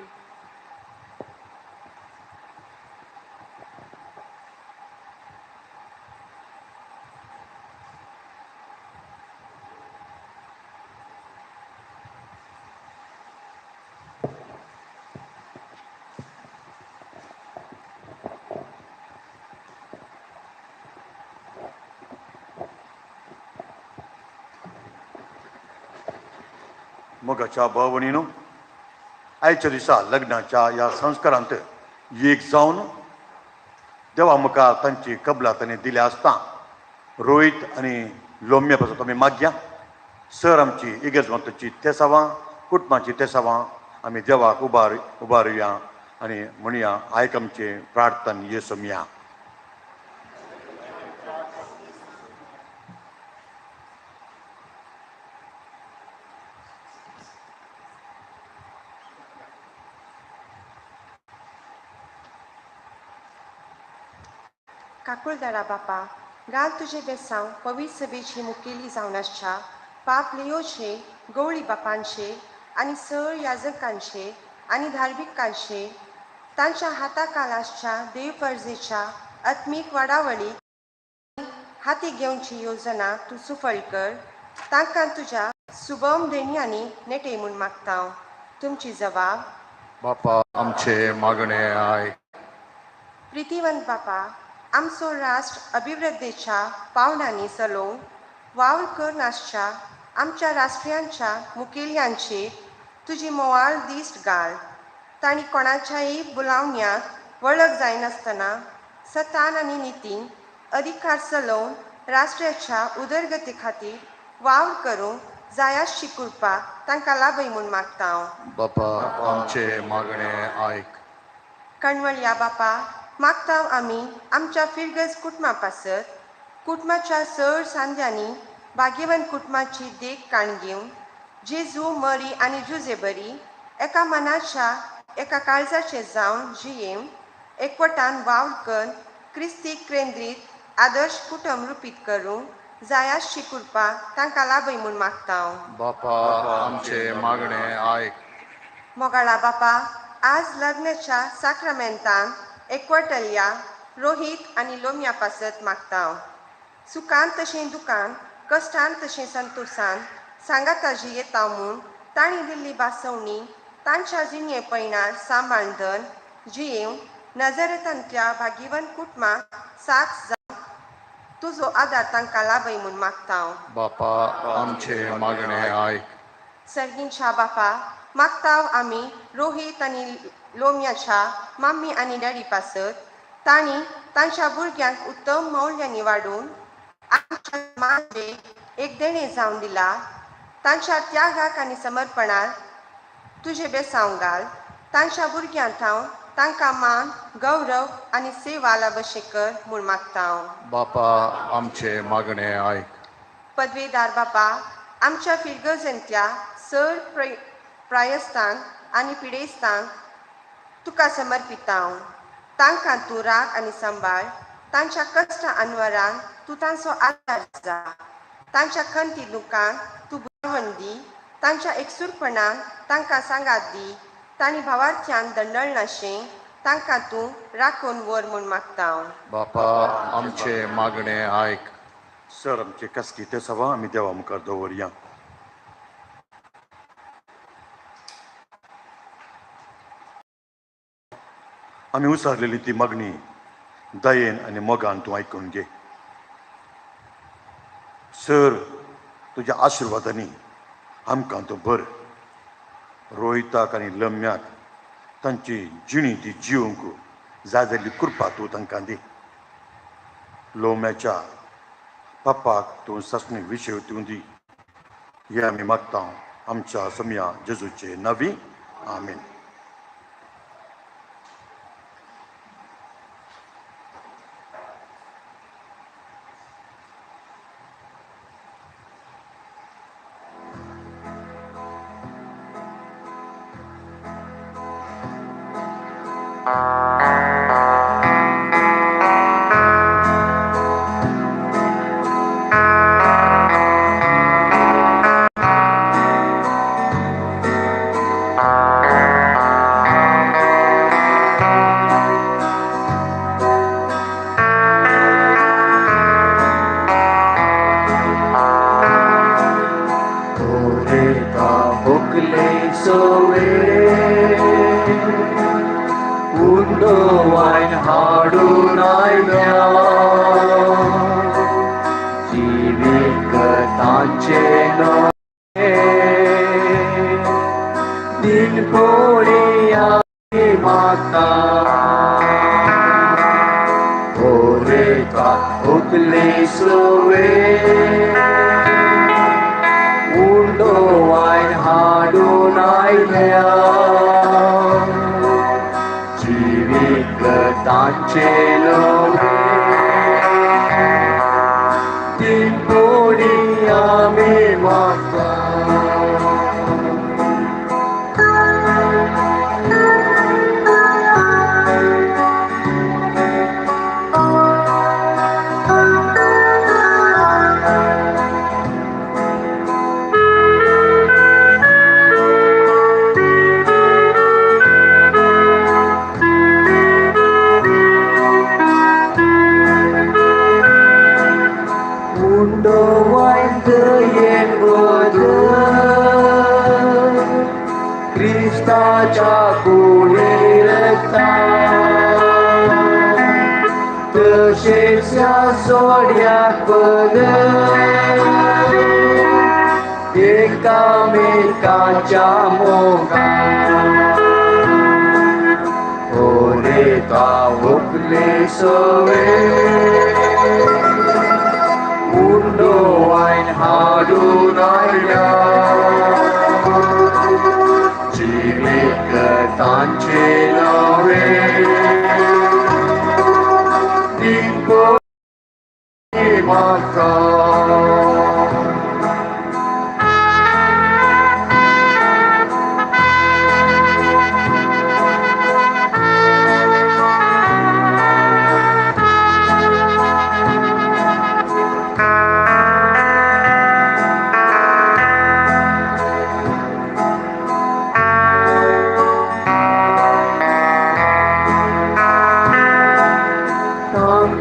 मोगाच्या भावणीनो, आयच्या दिसा लग्नाच्या ह्या संस्कारांत एक जावन देवा मुखार तांची कबलातांनी दिल्या आसता रोहीत आनी लोम्या पासून तुमी मागया. सर आमची इगर्जमताची तेसावां, कुटुंबाची तेसावां आमी देवाक उबारुया आनी म्हणुया, आयक आमचे प्रार्थन येसू मिया. काकुळदारा बापा, घाल तुझे बेसांव पवित्र सभेची मुखेली जावन आसच्या पाप लेयोचे, गवळी बापांचे आनी सर याजकांचे आनी धार्मिकांचे तांच्या हाताखाल आसच्या देवफर्जेच्या आत्मीक वाडावळी हाती घेवची योजना तूं सुफळ कर. तांकां तुज्या सुभम देणयांनी नेटे म्हूण मागता. तुमची जबाब. बापा आमचे मागणे आयक. प्रितीवंत बापा, आमचो राष्ट्र अभिवृद्धीच्या पावलांनी चलोवन वावर कर नासच्या आमच्या राष्ट्रीयांच्या मुखेल्यांचेर तुजी मोवाळ दिश्ट घाल. तांणी कोणाच्याय बुलावण्याक वळख जायनासतना सतान आनी नितीन अधिकार चलोवन राष्ट्राच्या उदरगती खातीर वावर करूंक जाय आसची कृपा तांकां लाभय म्हूण मागता. बापा आमचे मागणे आयक. कणवळ्या बापा, मागता आमी आमच्या फिरगज कुटुंबा पासत कुटुंबाच्या सर सांद्यांनी भाग्यवन कुटुंबाची देख काण घेवन जेजू मरी आनी जुजे बरी एका मनाच्या एका काळजाचे जावन जियेवन एकवटान वावर करून क्रिस्तीक केंद्रीत आदर्श कुटुंब रुपीत करूंक जाय अशी कृपा तांकां लाभय म्हूण मागता हांव. बापा आमचे मागणे आयक. मोगाळा बापा, आज लग्नाच्या साक्रामेंतान एकवटल्या रोहित आनी लोमया पासत मागता हांव. सुखान तशें दुखान, कश्टान तशें संतोशान सांगाता जियेता म्हूण तांणी दिल्ली बासवणी तांच्या जिणे पैणार सांबाळधन जियेवन नजरेंतल्या भाग्यवन कुटुंबाक साथ जावन तुजो आदार तांकां लाभय म्हूण मागता हांव. बापा आमचे मागणे आयक. सर्गींच्या बापा, मागता हांव आमी रोहित आनी लोमयाच्या मम्मी आनी डॅडी पासत तांणी तांच्या भुरग्यांक उत्तम मौल्यांनी वाडून आमच्या समाजाक एक देणे जावन दिला. तांच्या त्यागाक आनी समर्पणाक तुजे बेसांव घाल. तांच्या भुरग्यांक हांव तांकां मान, गौरव आनी सेवा लाभशें कर म्हूण मागता हांव. बापा आमचे मागणे आयक. पदवेदार बापा, आमच्या फिरगजेंतल्या सर प्रायस्तान आनी पिडेस्तान तुका समर्पिता हांव. तांकां तूं राख आनी सांबाळ. तांच्या कश्ट अनवरान तूं तांचो आदार जा. तांच्या खंती दुखान तूं बुरवण दी. तांच्या एकसुरपणान तांकां सांगात दी. तांणी भावार्थ्यान दंडळ नाशें तांकां तूं राखून व्हर म्हूण मागता हांव. बापा आमचे मागणे आयक. सर आमचे कसकी ते सवा आमी देवा मुखार दवरया. आमी उसारलेली ती मागणी दयेन आनी मोगान तूं आयकून घे. सर तुज्या आशिर्वादांनी आमकां तूं भर. रोहिताक आनी लम्याक तांची जिणी ती जिवंक जाय जाल्ली कृपा तूं तांकां दी. लोम्याच्या पापाक तूं ससणी विशय दिवं दी. हे आमी मागता आमच्या सम्या जेजूचे नांवी. आमीन.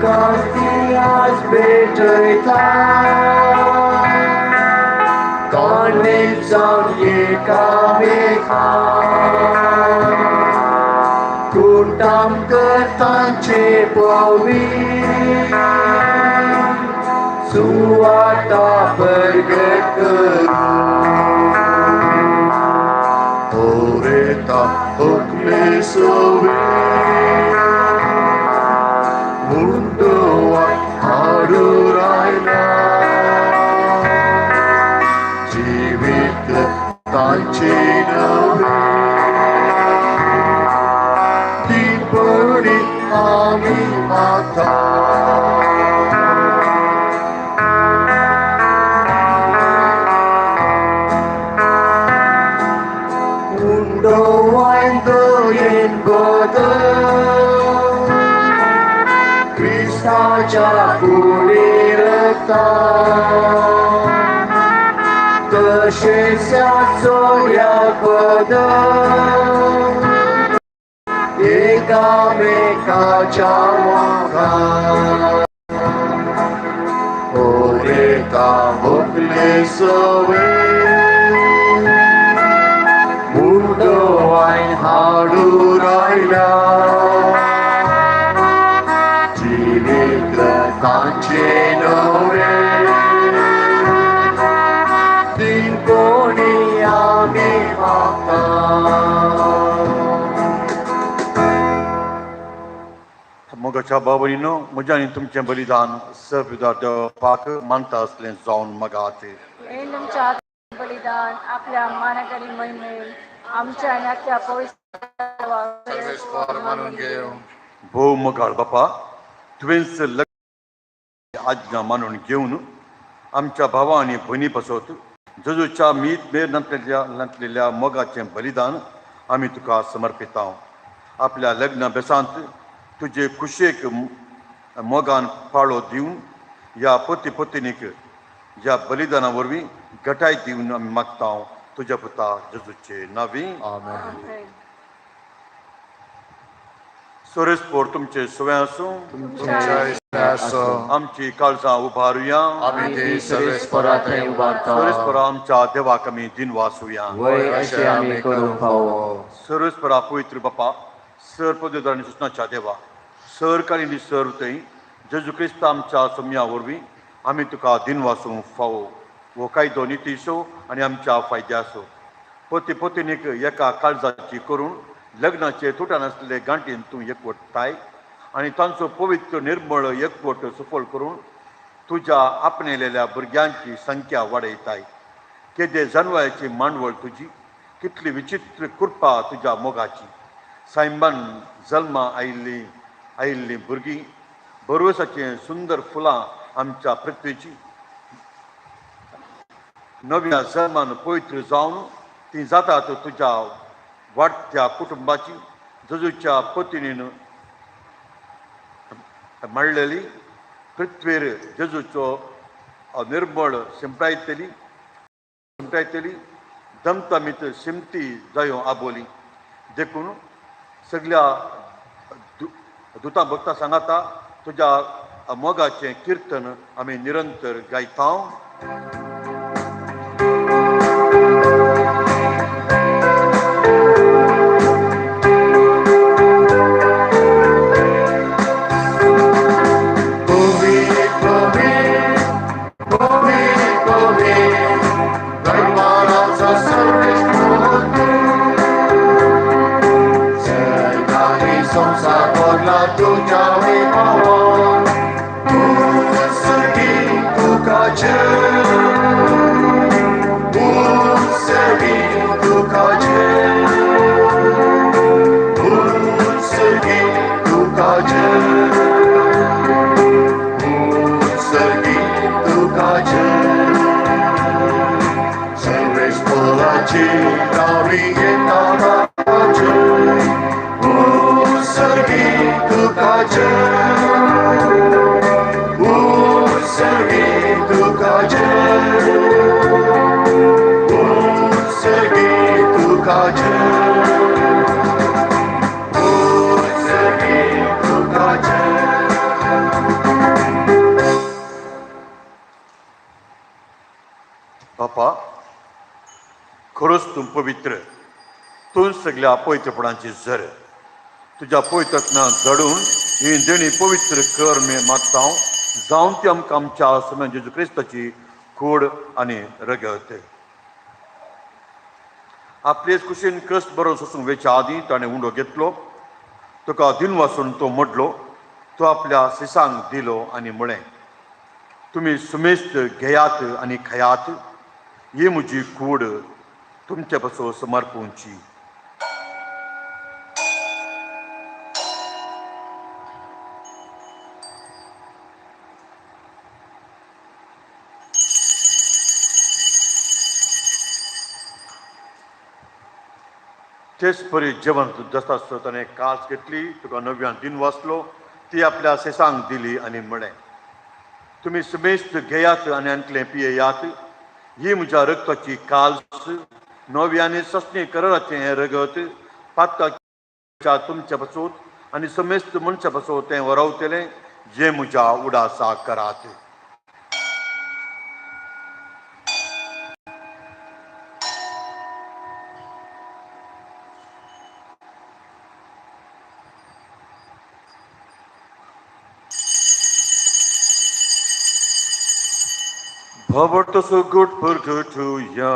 तुकाची आज भेटयता कोणेच जावन एकामेका कुटाम करतांचे पवी सुवाता प्रगट Oreta hukme sobe Mundo haruraina Jivit tanche nave Dipuri ami mata Kristaच्या पुढे रक्ता तसेच सोड्या पद एकामेकाच्या मुखात Oreta hukme sobe मुंडो वाईन हाडू राहिला Jivit tanche nave दिन कोणी आम्ही मागता मोगाच्या बाबरीनो म्हज्या आनी तुमचें बलिदान सपिदार पाक मानता असलें जावन मगात तुमच्या बलिदान आपल्या मानाकरी महिमेल आमच्या आणि आख्या पवित्र मानून घेऊ भोव मोगाळ बापा तुवेंच आज्ञा मानून घेवन आमच्या भावा आनी भयणी पासत जेजूच्या मीत मेर नंतलेल्या मोगाचें बलिदान आमी तुका समर्पिता आपल्या लग्न बेसांत तुजे कुशेक मोगान पाळो दिवन ह्या पती पत्नीक ह्या बलिदाना वरवीं घटाय दिवन आमी मागता तुज्या पुता जेजूचे नांवी आमेन सोरेस्पोर तुमचे सुवें आसूं तुमच्या इश्टासो आमची काळजां उबारुया आमी ती सर्वेस्परा थंय उबारता सोरेस्परा आमच्या देवाक आमी दिन वासुया वय अशें आमी करूंक फावो सर्वेस्परा पवित्र बापा सर पदवीधर आनी सुस्नाच्या देवा सर काळी सर थंय जेजू क्रिस्त आमच्या सोम्या वरवीं आमी तुका दिन वासूंक फावो वो कायदो नितीसो आनी आमच्या फायद्यासो पती पत्नीक एका काळजाची करून लग्नाचे तुटानासलेले गांठीन तूं एकवटताय आनी तांचो पवित्र निर्मळ एकवट सफल करून तुज्या आपणेलेल्या भुरग्यांची संख्या वाडयताय केदे जनवयाची मांडवळ तुजी कितली विचित्र कृपा तुज्या मोगाची सायंबान जल्मा आयिल्लीं भुरगीं बरोवसाचीं सुंदर फुलां आमच्या पृथ्वीची नव्या जल्मान पवित्र जावन तीं जातात तुज्या वाडत्या कुटुंबाची जेजूच्या पत्नीन मांडलेली पृथ्वीर जेजूचो निर्मळ शिंपरायतली दमतमीत शिमती जायो आबोली देखून सगळ्या दुतां भक्तां सांगाता तुज्या मोगाचें किर्तन आमी निरंतर गायता खरोच तूं पवित्र, तूं सगळ्या पवित्रपणाची झर. तुज्या पवित्रत्ना जडून ही देणी पवित्र कर मी मागता, जावन ती आमकां आमच्या समय जेजू क्रिस्ताची कूड आनी रगत. आपलेच कुशीन क्रिस्त बरो सोसूंक वेच्या आदीं ताणें उंडो घेतलो, तुका दिन वाचून तो मोडलो, तो आपल्या सिसांक दिलो आनी म्हळें, तुमी सुमेस्त घेयात आनी खयात, ही म्हजी कूड तुमचे पासो समर्पूंची. तेच परी जेवण जसा आसता ताणें कास घेतली, तुका नव्यान दिन वाचलो, ती आपल्या सेसांक दिली आनी म्हळें, तुमी सुमेस्त घेयात आनी अंतलें पियेयात, ही म्हज्या रगताची काल्स, नव्याने ससणे कराराचें हें रगत, पातकाच्या तुमच्या पासून आनी समेस्त मनशा पासून तें वरवतलें, जें म्हज्या उडासा करात. Poverty so good for good to ya.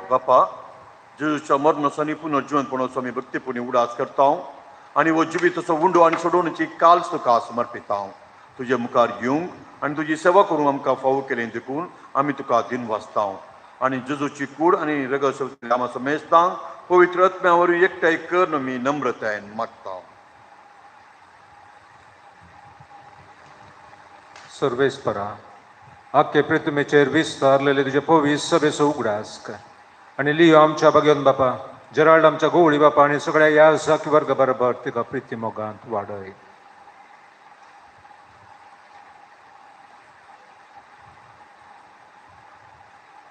बापा, जेजूच्या मरणासानी पुनर्जीवनपणाचो आमी भक्तीपुणी उडास करता आनी हो जिवीत असो उंडो आनी सोडोवणेची काल्स तुका समर्पिता. तुजे मुखार येवंक आनी तुजी सेवा करूंक आमकां फावो केलें देखून आमी तुका दिन वाचता आनी जेजूची कूड आनी रगत आमचो मेजतां पवित्र आत्म्या वरवीं एकठांय कर आमी नम्रतायेन मागता. सर्वेस्परा, आख्खे पृथ्वीचेर विस्तारलेले तुजे पवीस सभेचो उगडास कर आनी लियो आमच्या बागेन बापा, जेराल्ड आमच्या गोवळी बापा आनी सगळ्या याजक वर्ग बरोबर तिका प्रिती मोगांत वाडय.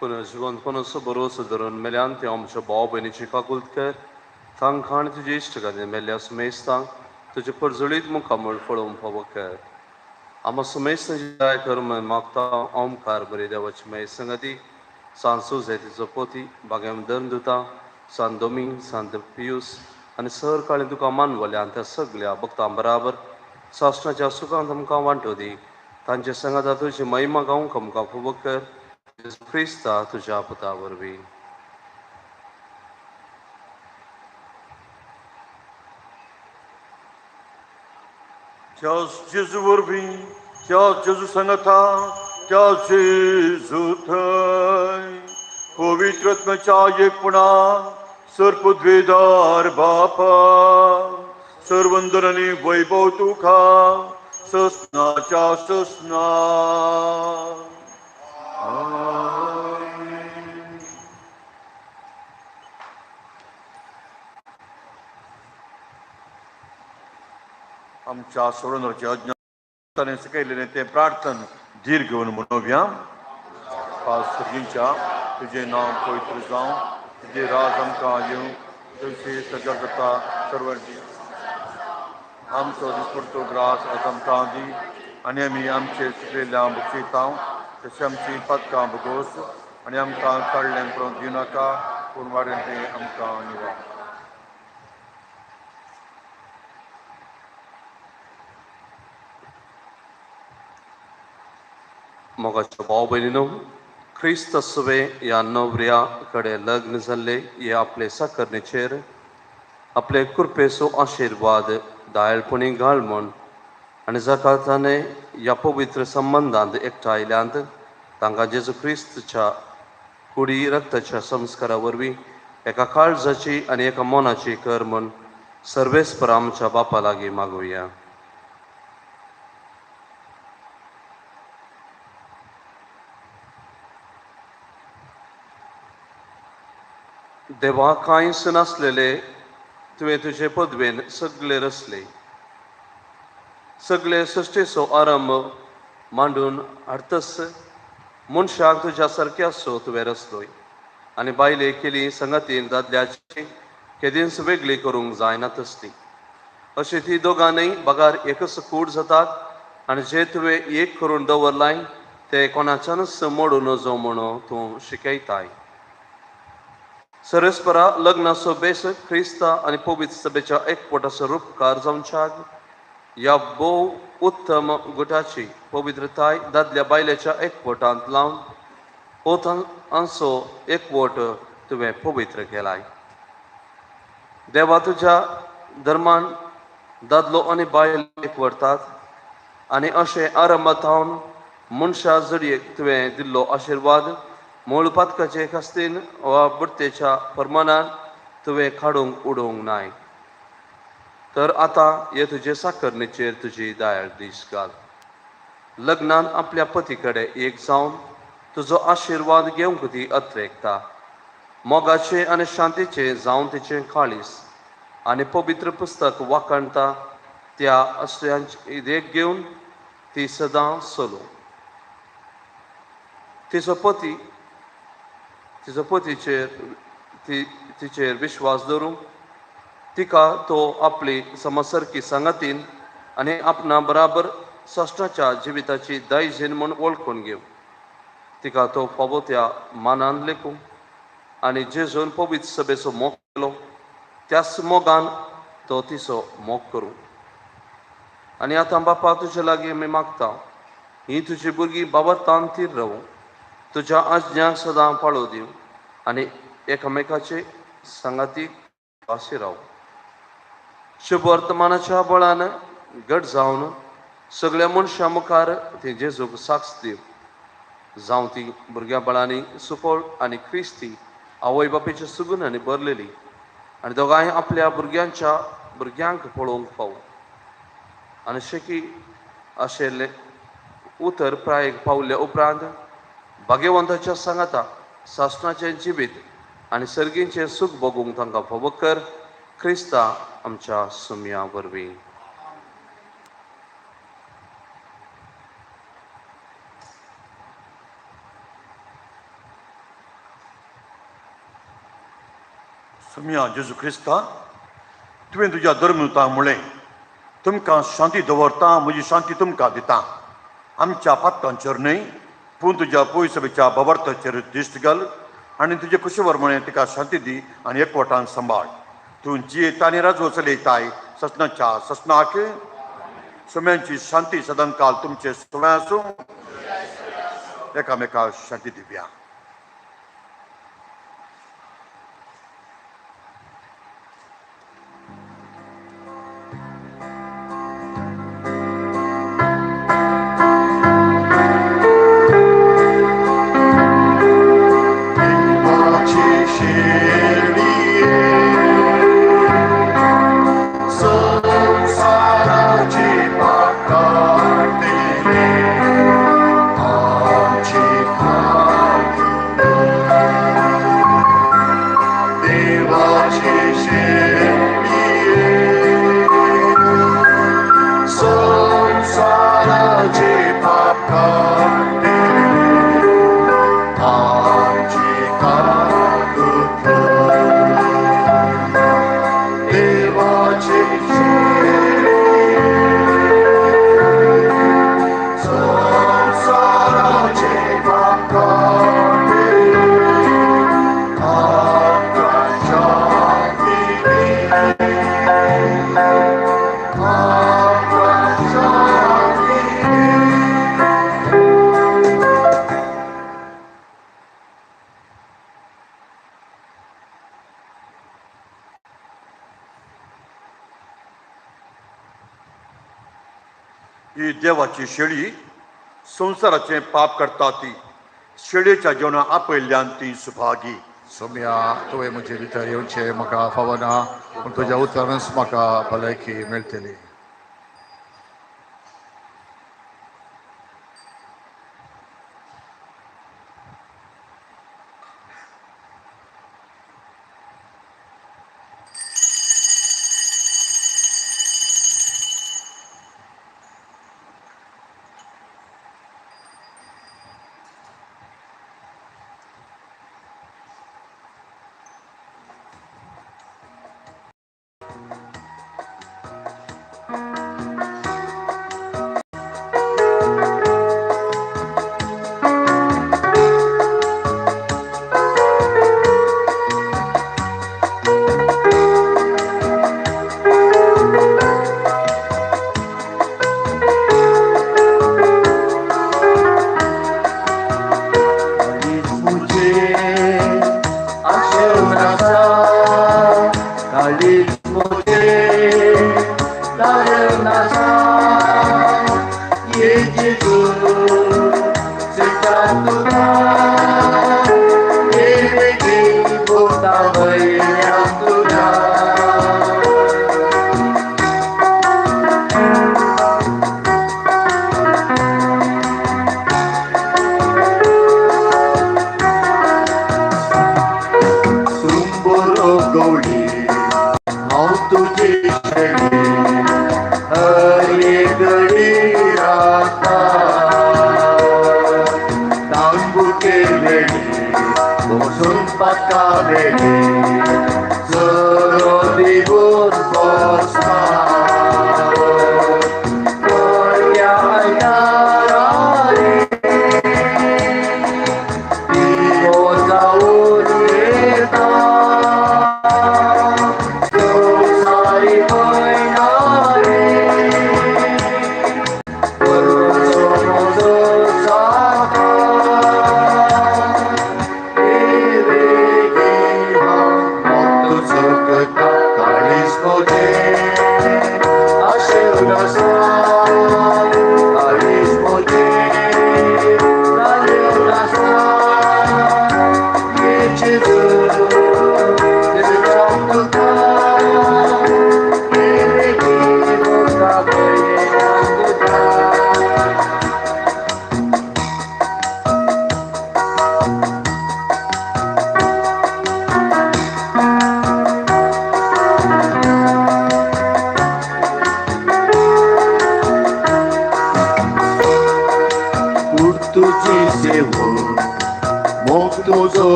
पुनर्जीवनपणाचो भरोसो धरून मेल्यान ते आमच्या भाव भयणीची काकुलत कर. तांकां आनी तुजे इश्ट घाले मेल्ल्या सुमेस्तांक तुजे परजळीत मुखामळ पळोवंक फावो कर. आम सुमेस्ताची कर मागता ओमकार बरी देवाची मेय संगती, सांत सुजेतीचो पोती, बागेम धर्मदुता, सांत दोमींग, सांत पियूस आनी सर काळें तुका मानवल्यान त्या सगळ्या भक्तां बराबर सासणाच्या सुखांत आमकां वांटो दी. तांचे संगता तुजी महिमा गावंक आमकां फावो कर. क्रिस्ता तुज्या पुता वरवीं. त्या जेजू वरवीं, त्या जेजू संगता, त्या जेजू थंय पवित्र आत्म्याच्या एकपणान सर्पद्वेदार बापा, सर्वंदर आनी वैभव तुका ससनाच्या ससना. आमच्या सोडवणाऱ्याचे अज्ञान शिकयलेलें तें प्रार्थन धीर घेवन म्हणोवया. सर्गींच्या तुजें नांव पवित्र जावं, तुजें राज आमकां येवं, तुजी सगळ्या जाता सर्वजी आमचो दिसपडटो ग्रास आज आमकां दी आनी आमी आमचे चुकलेल्या बक्षिता तशें आमची पातकां भोगोस आनी आमकां काडलें करून दिवनाका, पूण वाडून तें आमकां निवड. मोगाच्या भाव भयणीनो, क्रिस्त सुवे ह्या नवऱ्या कडेन लग्न जाल्ले हे आपले साकरणेचेर आपले कृपेचो आशीर्वाद दायळपणी घाल म्हण आनी जाका ताणें ह्या पवित्र संबंधांत एकठांयल्यांत तांकां जेजू क्रिस्तच्या कुडी रक्ताच्या संस्कारा वरवीं एका काळजाची आनी एका मोनाची कर म्हण सर्वेस्पर आमच्या बापा लागीं मागुया. देवा, कांयच नासलेले तुवें तुजे पदवेन सगळे रचले. सगळे सृश्टीचो आरंभ मांडून हाडटस मनशाक तुज्या सारक्याचो तुवें रचलोय आनी बायले केली संगतीन दादल्याची केदींच वेगळी करूंक जायना तसली. अशी ती दोगांनय बगार एकच कूड जातात आनी जे तुवें एक करून दवरलाय ते कोणाच्यानच मोडूं नजो म्हणून तूं शिकयताय. सरस्परा लग्नाचो बेस क्रिस्ता आनी पवित्र सभेच्या एकवटाचो रूपकार जावच्याक ह्या भोव उत्तम गुटाची पवित्रताय दादल्या बायलेच्या एकवटांत लावन पोतांचो एकवट तुवें पवित्र केलाय. देवा, तुज्या धर्मान दादलो आनी बायल एकवटात आनी अशें आरंभातावन मनशा जडयेक तुवें दिल्लो आशिर्वाद मूळ पातकाचे कास्तीन वा बुडतेच्या प्रमाणान तुवें काडूंक उडोवंक नाय. तर आतां हे तुजे साकरणेचेर तुजी दायळ दीस घाल. लग्नान आपल्या पती कडेन एक जावन तुजो आशिर्वाद घेवंक ती अत्रेकता. मोगाचे आनी शांतीचे जावन तिचें काळीस आनी पवित्र पुस्तक वाखणटा त्या आश्रयांची देख घेवन ती सदां चलो. तिचो तिचेर विश्वास दवरूं तिका तो आपली समसरकी संगतीन आनी आपणा बराबर सश्टाच्या जिविताची दायजीन म्हूण वळखून घेवं. तिका तो फावो त्या मानान लेखूं आनी जेजून पवित्र सभेचो मोग केलो त्याच मोगान तो तिचो मोग करूं. आनी आतां बापा, तुजे लागीं आमी मागता ही तुजी भुरगीं बाबतान तीर रावूं, तुज्या आज्ञांक सदां पाळो दिवं आनी एकामेकाचे संगातीक वासी रावूं. शुभ वर्तमानाच्या बळान घट जावन सगळ्या मनशां मुखार ती जेजूक साक्ष दिव. जावं ती भुरग्या बळांनी सुफळ आनी क्रिस्ती आवय बापेच्या सुगुणांनी भरलेली आनी दोगांय आपल्या भुरग्यांक पळोवंक फावो आनी शेकी आशिल्ले उतर प्रायेक पावल्या उपरांत भाग्यवंताच्या सांगाता सासणाचें जिवीत आनी सर्गींचें सूख भोगूंक तांकां फावो कर. क्रिस्ता आमच्या सुमया वरवीं. सुमया जेजू क्रिस्ता, तुवें तुज्या धर्मदुतां मुळे तुमकां शांती दवरता, म्हजी शांती तुमकां दिता. आमच्या पातकांचेर न्हय पूण तुज्या पवित्र सभेच्या बाबर्थाचेर दिश्ट घाल आनी तुजे कुशीवर म्हणे तिका शांती दी आनी एकवटान सांबाळ. तूं जियेत आनी राजवो चलयताय ससनाच्या ससनाक. सुम्यांची शांती सदां काल तुमचे सुम्या आसूं. एकामेकाक शांती दिवया. Amen. देवाची शेळी संसाराचे पाप करता ती शेळेच्या जेवणा आपयल्ल्यान ती सुभागी. सोम्या तुवें म्हजे भितर येवचें म्हाका फावना पूण तुज्या उतरानच म्हाका भलायकी मेळटली.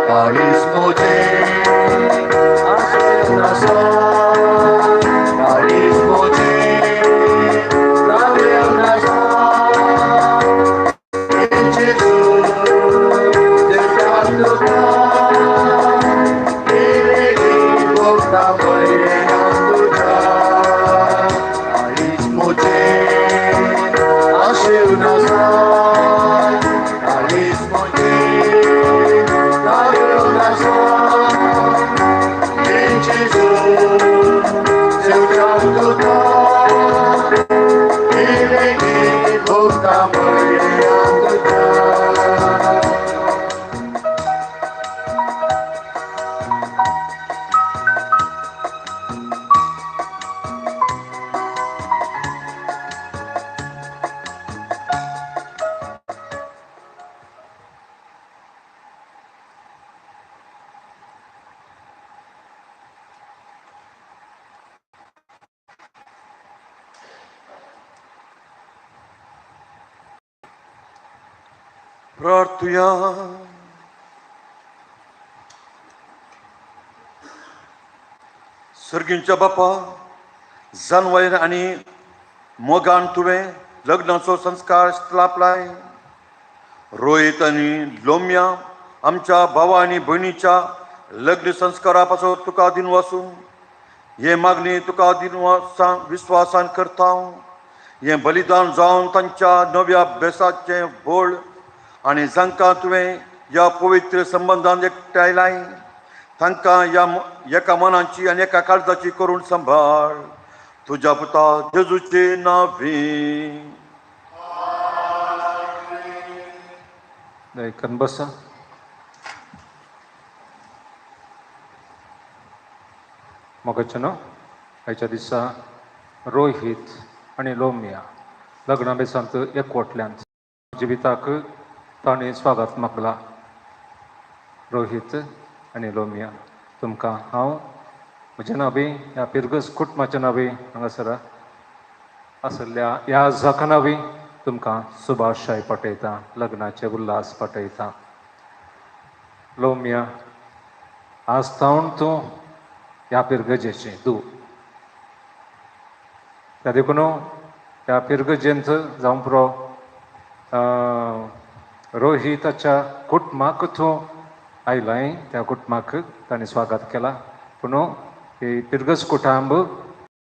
Carismo de प्रार्थुया. सर्गींच्या बापा, जानवायर आणि मोगान तुवें लग्नाचो संस्कार लापलाय. रोहित आणि लोम्या आमच्या भावा आणि भयणीच्या लग्न संस्कारा पासून तुका दिन वाचून हे मागणी तुका दिन विश्वासान करता. हे बलिदान जावन तांच्या नव्या अभ्यासाचे बोळ आणि जांकां तुवें ह्या पवित्र संबंधान एकठायलाय तांकां ह्या एका मनाची आणि एका काळजाची करून सांबाळ. तुझ्या पुता जेजूचे नावी. दयकन बसा. मोगाचें आयच्या दिसा रोहित आणि लोमिया लग्ना बेसांत एकवटल्यान जिविताक ताणें स्वागत मागला. रोहित आणि लोमिया तुमकां हांव म्हजें नांवी ह्या पिरगस कुटुंबाच्या नांवी हांगासर आसल्या ह्या जाका नांवी तुमकां सुभाषाय पटयता, लग्नाचे उल्हास पटयता. लोमिया आज तावन तूं ह्या पिरगजेचें दूं. त्या देखून ह्या पिरगजेंत जावं पुरो रोहिताच्या कुटुंबाक तूं आयलाय, त्या कुटुंबाक ताणें स्वागत केला. पूण ही पिरगस कुटुंब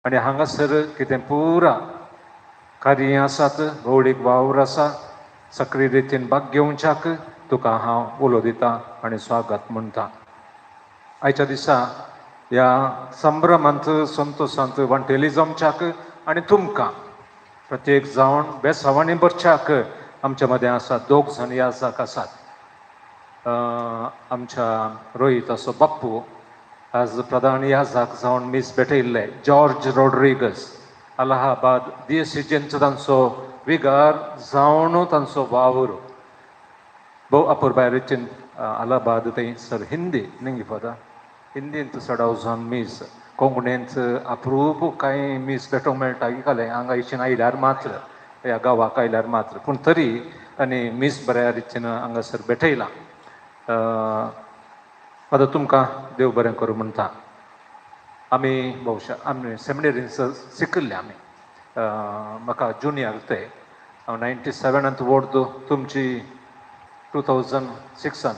आनी हांगासर कितें पुरा कार्य आसात, भौडीक वावर आसा, सक्रीय रितीन भाग घेवच्याक तुका हांव उलो दिता आनी स्वागत म्हणटा. आयच्या दिसा ह्या संभ्रमांत संतोशांत वांटेली जमच्याक आनी तुमकां प्रत्येक जावन बेसावांनी भरच्याक आमच्या मदें आसात. दोग जण याजक आसात. आमच्या रोहिताचो बाप्पू आज प्रधान याजक जावन मीस भेटयल्ले. जॉर्ज रॉड्रिगस अलाहाबाद दियेसीजेंत तांचो विगार जावन तांचो वावर भोव अपुरबायरीच्यान अलाहाबाद थंयसर हिंदी न्ही पदा हिंदींत सडाव जावन मीस कोंकणींत अप्रूप कांय मीस भेटोवंक मेळटा इकाले हांगा इच्छिन आयल्यार मात्र ह्या गांवाक आयल्यार मात्र. पूण तरी आनी मीस बऱ्या रितीन हांगासर भेटयला. आतां तुमकां देव बरें करूं म्हणटा. आमी भोवशा आमी सेमिनरीन शिकल्ले आमी. म्हाका जुनियर ते हांव 97 वोट तुमची 2006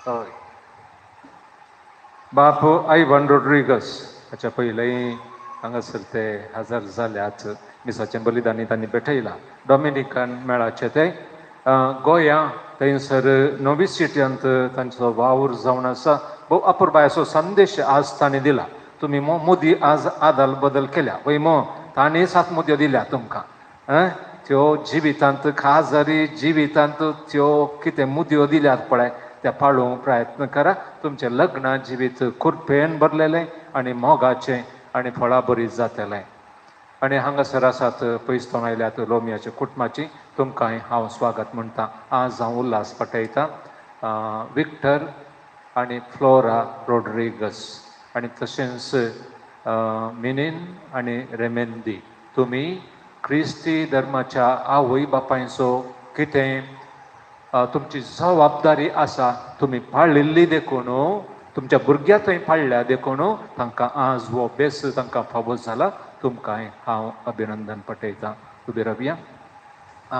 हय. बाप आयवान रॉड्रिगस हाच्या पयलीं हांगासर ते हजर जाल्यात. मिसाचें बलिदानी तांणी भेटयलां. डॉमिनिकन मेळाचे ते गोंया थंयसर नोवी सिटींत तांचो वावर जावन आसा. भोव अपुरबायचो संदेश आज ताणें दिला. तुमी मोदी आज आदल बदल केल्या पळय ताणें 7 मुद्यो दिल्या तुमकां. त्यो जिवितांत खाजरी जिवितांत त्यो कितें मुद्यो दिल्यात पळय त्या पाळूंक प्रयत्न करा. तुमचें लग्न जिवीत खुरपेन भरलेलें आनी मोगाचें आनी फळां बरीं जातलें. आनी हांगासर आसात पयसतोन आयल्यात लोमियाच्या कुटुंबाची तुमकांय हांव स्वागत म्हणटा. आज हांव उल्हास पटयता विक्टर आनी फ्लोरा रॉड्रिगस आनी तशेंच मिनीन आनी रेमेंदी. तुमी क्रिस्ती धर्माच्या आवय बापायचो कितें तुमची जबाबदारी आसा तुमी पाळिल्ली देखून तुमच्या भुरग्यां थंय पाळल्या देखून तांकां आज हो बेस तांकां फावो जाला. तुमकांय हांव अभिनंदन पटयतां. उबी रावया.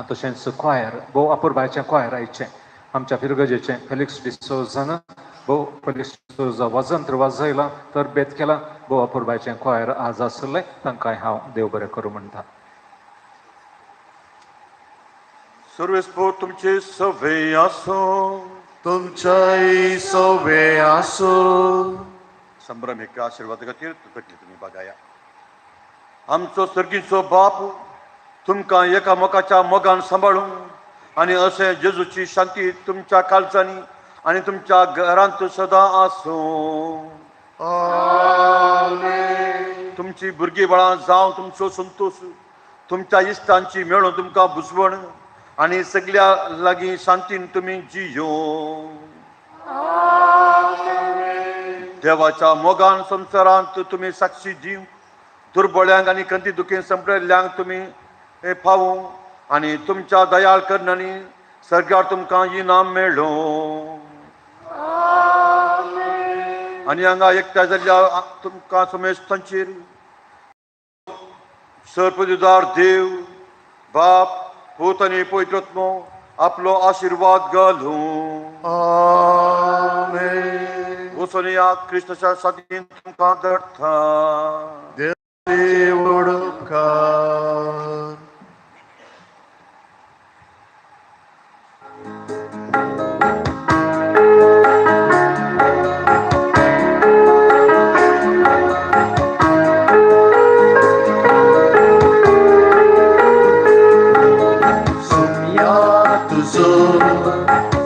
तशेंच क्वायर भोव अपुरबायचें क्वायर आयचें आमच्या पिरगजेचें फेलिक्स डिसोजान भोव फेलिक्स डिसोजा वजंत्र वाजयलां तरबेत केला. भोव अपुरबायचें क्वायर आज आसलें तांकांय हांव देव बरें करूं म्हणटा. सर्वेस्पोर तुमचे सवे आसो. तुमच्याही सोबे आसो. संभ्रम एक आशीर्वाद खातीर तुटली तुमी बघाया. आमचो सर्गीचो बाप तुमकां एकामेकाच्या मोगान सांबाळूं आनी अशें जेजूची शांती तुमच्या काळजांनी आनी तुमच्या घरांत सदां आसूं. तुमची भुरगीं बाळां जावं तुमचो संतोष तुमच्या इश्टांची मेळून तुमकां बुजवण आनी सगळ्या लागीं शांतीन तुमी जियो. देवाच्या मोगान संवसारांत तुमी साक्षी दिवं. दुर्बळ्यांक आनी कंती दुखें संपयल्ल्यांक तुमी फावूं आनी तुमच्या दयाळ कर्णांनी सर्गार तुमकां इनाम मेळ्ळो आनी हांगा एकठांय जाल्ल्या तुमकां समेस्तांचेर सर्पदिदार देव बाप पूत आनी पवित्रात्मो आपलो आशिर्वाद घालूं आमेन. वचून या क्रिस्ताच्या सादीन तुमकां धाडटा. देव उपकार.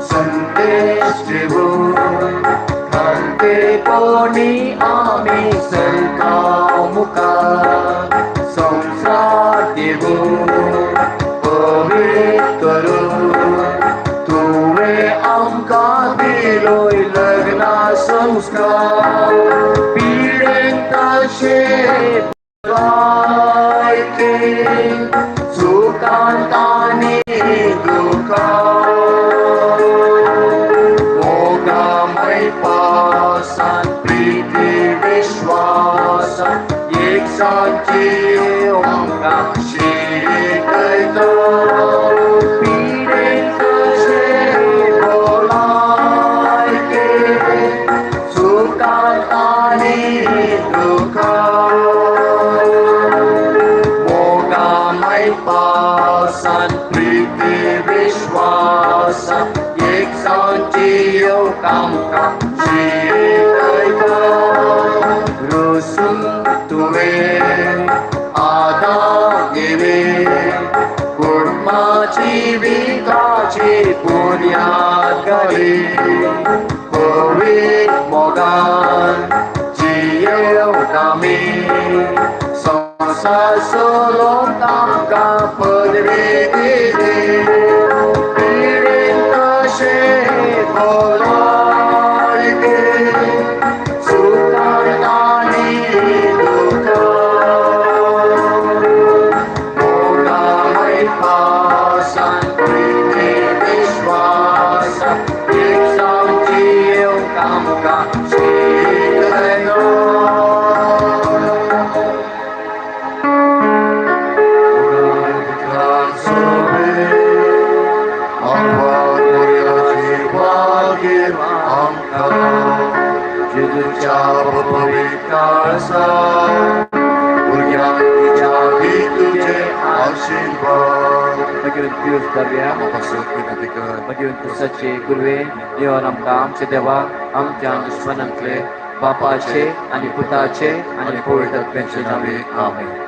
संदेश देवो खाते कोणी आम्ही सरका मुखार संसार देवो पवित्र करू तुवे आमकां दिलोय लग्ना संस्कार पिडेन तशे जायते सुखांत आनी दुखांत मोगामय पावसान प्रीती विश्वासान एक सांची आमकां शिकयता पिडेन तशे भलायके सुखांत आनी दुखांत मोगामय पावसान प्रीती विश्वासान एक सांची आमकां शिकयता रोसून तुवें आदार घेवे कुटुंबाची विकाची बुन्याद घाली पवित्र मोगान जियेवं आमी संसार सोलोंक आमकां पदवी दिली पिडेन तशे भलायके सुखांत आनी दुखांत मोगामय पावसान प्रीती विश्वासान एक सांची आमकां शिकयता जेजूच्या पवित्रासा भुरग्यांक तिच्या तुझे आशीर्वाद मागीर पियूस दाव्या मागीर पुरुसाचे गुरवे देवान आमकां आमचे देवाक आमच्या दुश्मनांतले बापाचे आनी पुताचे आनी पवित्र आत्म्याचे नावे आमेन.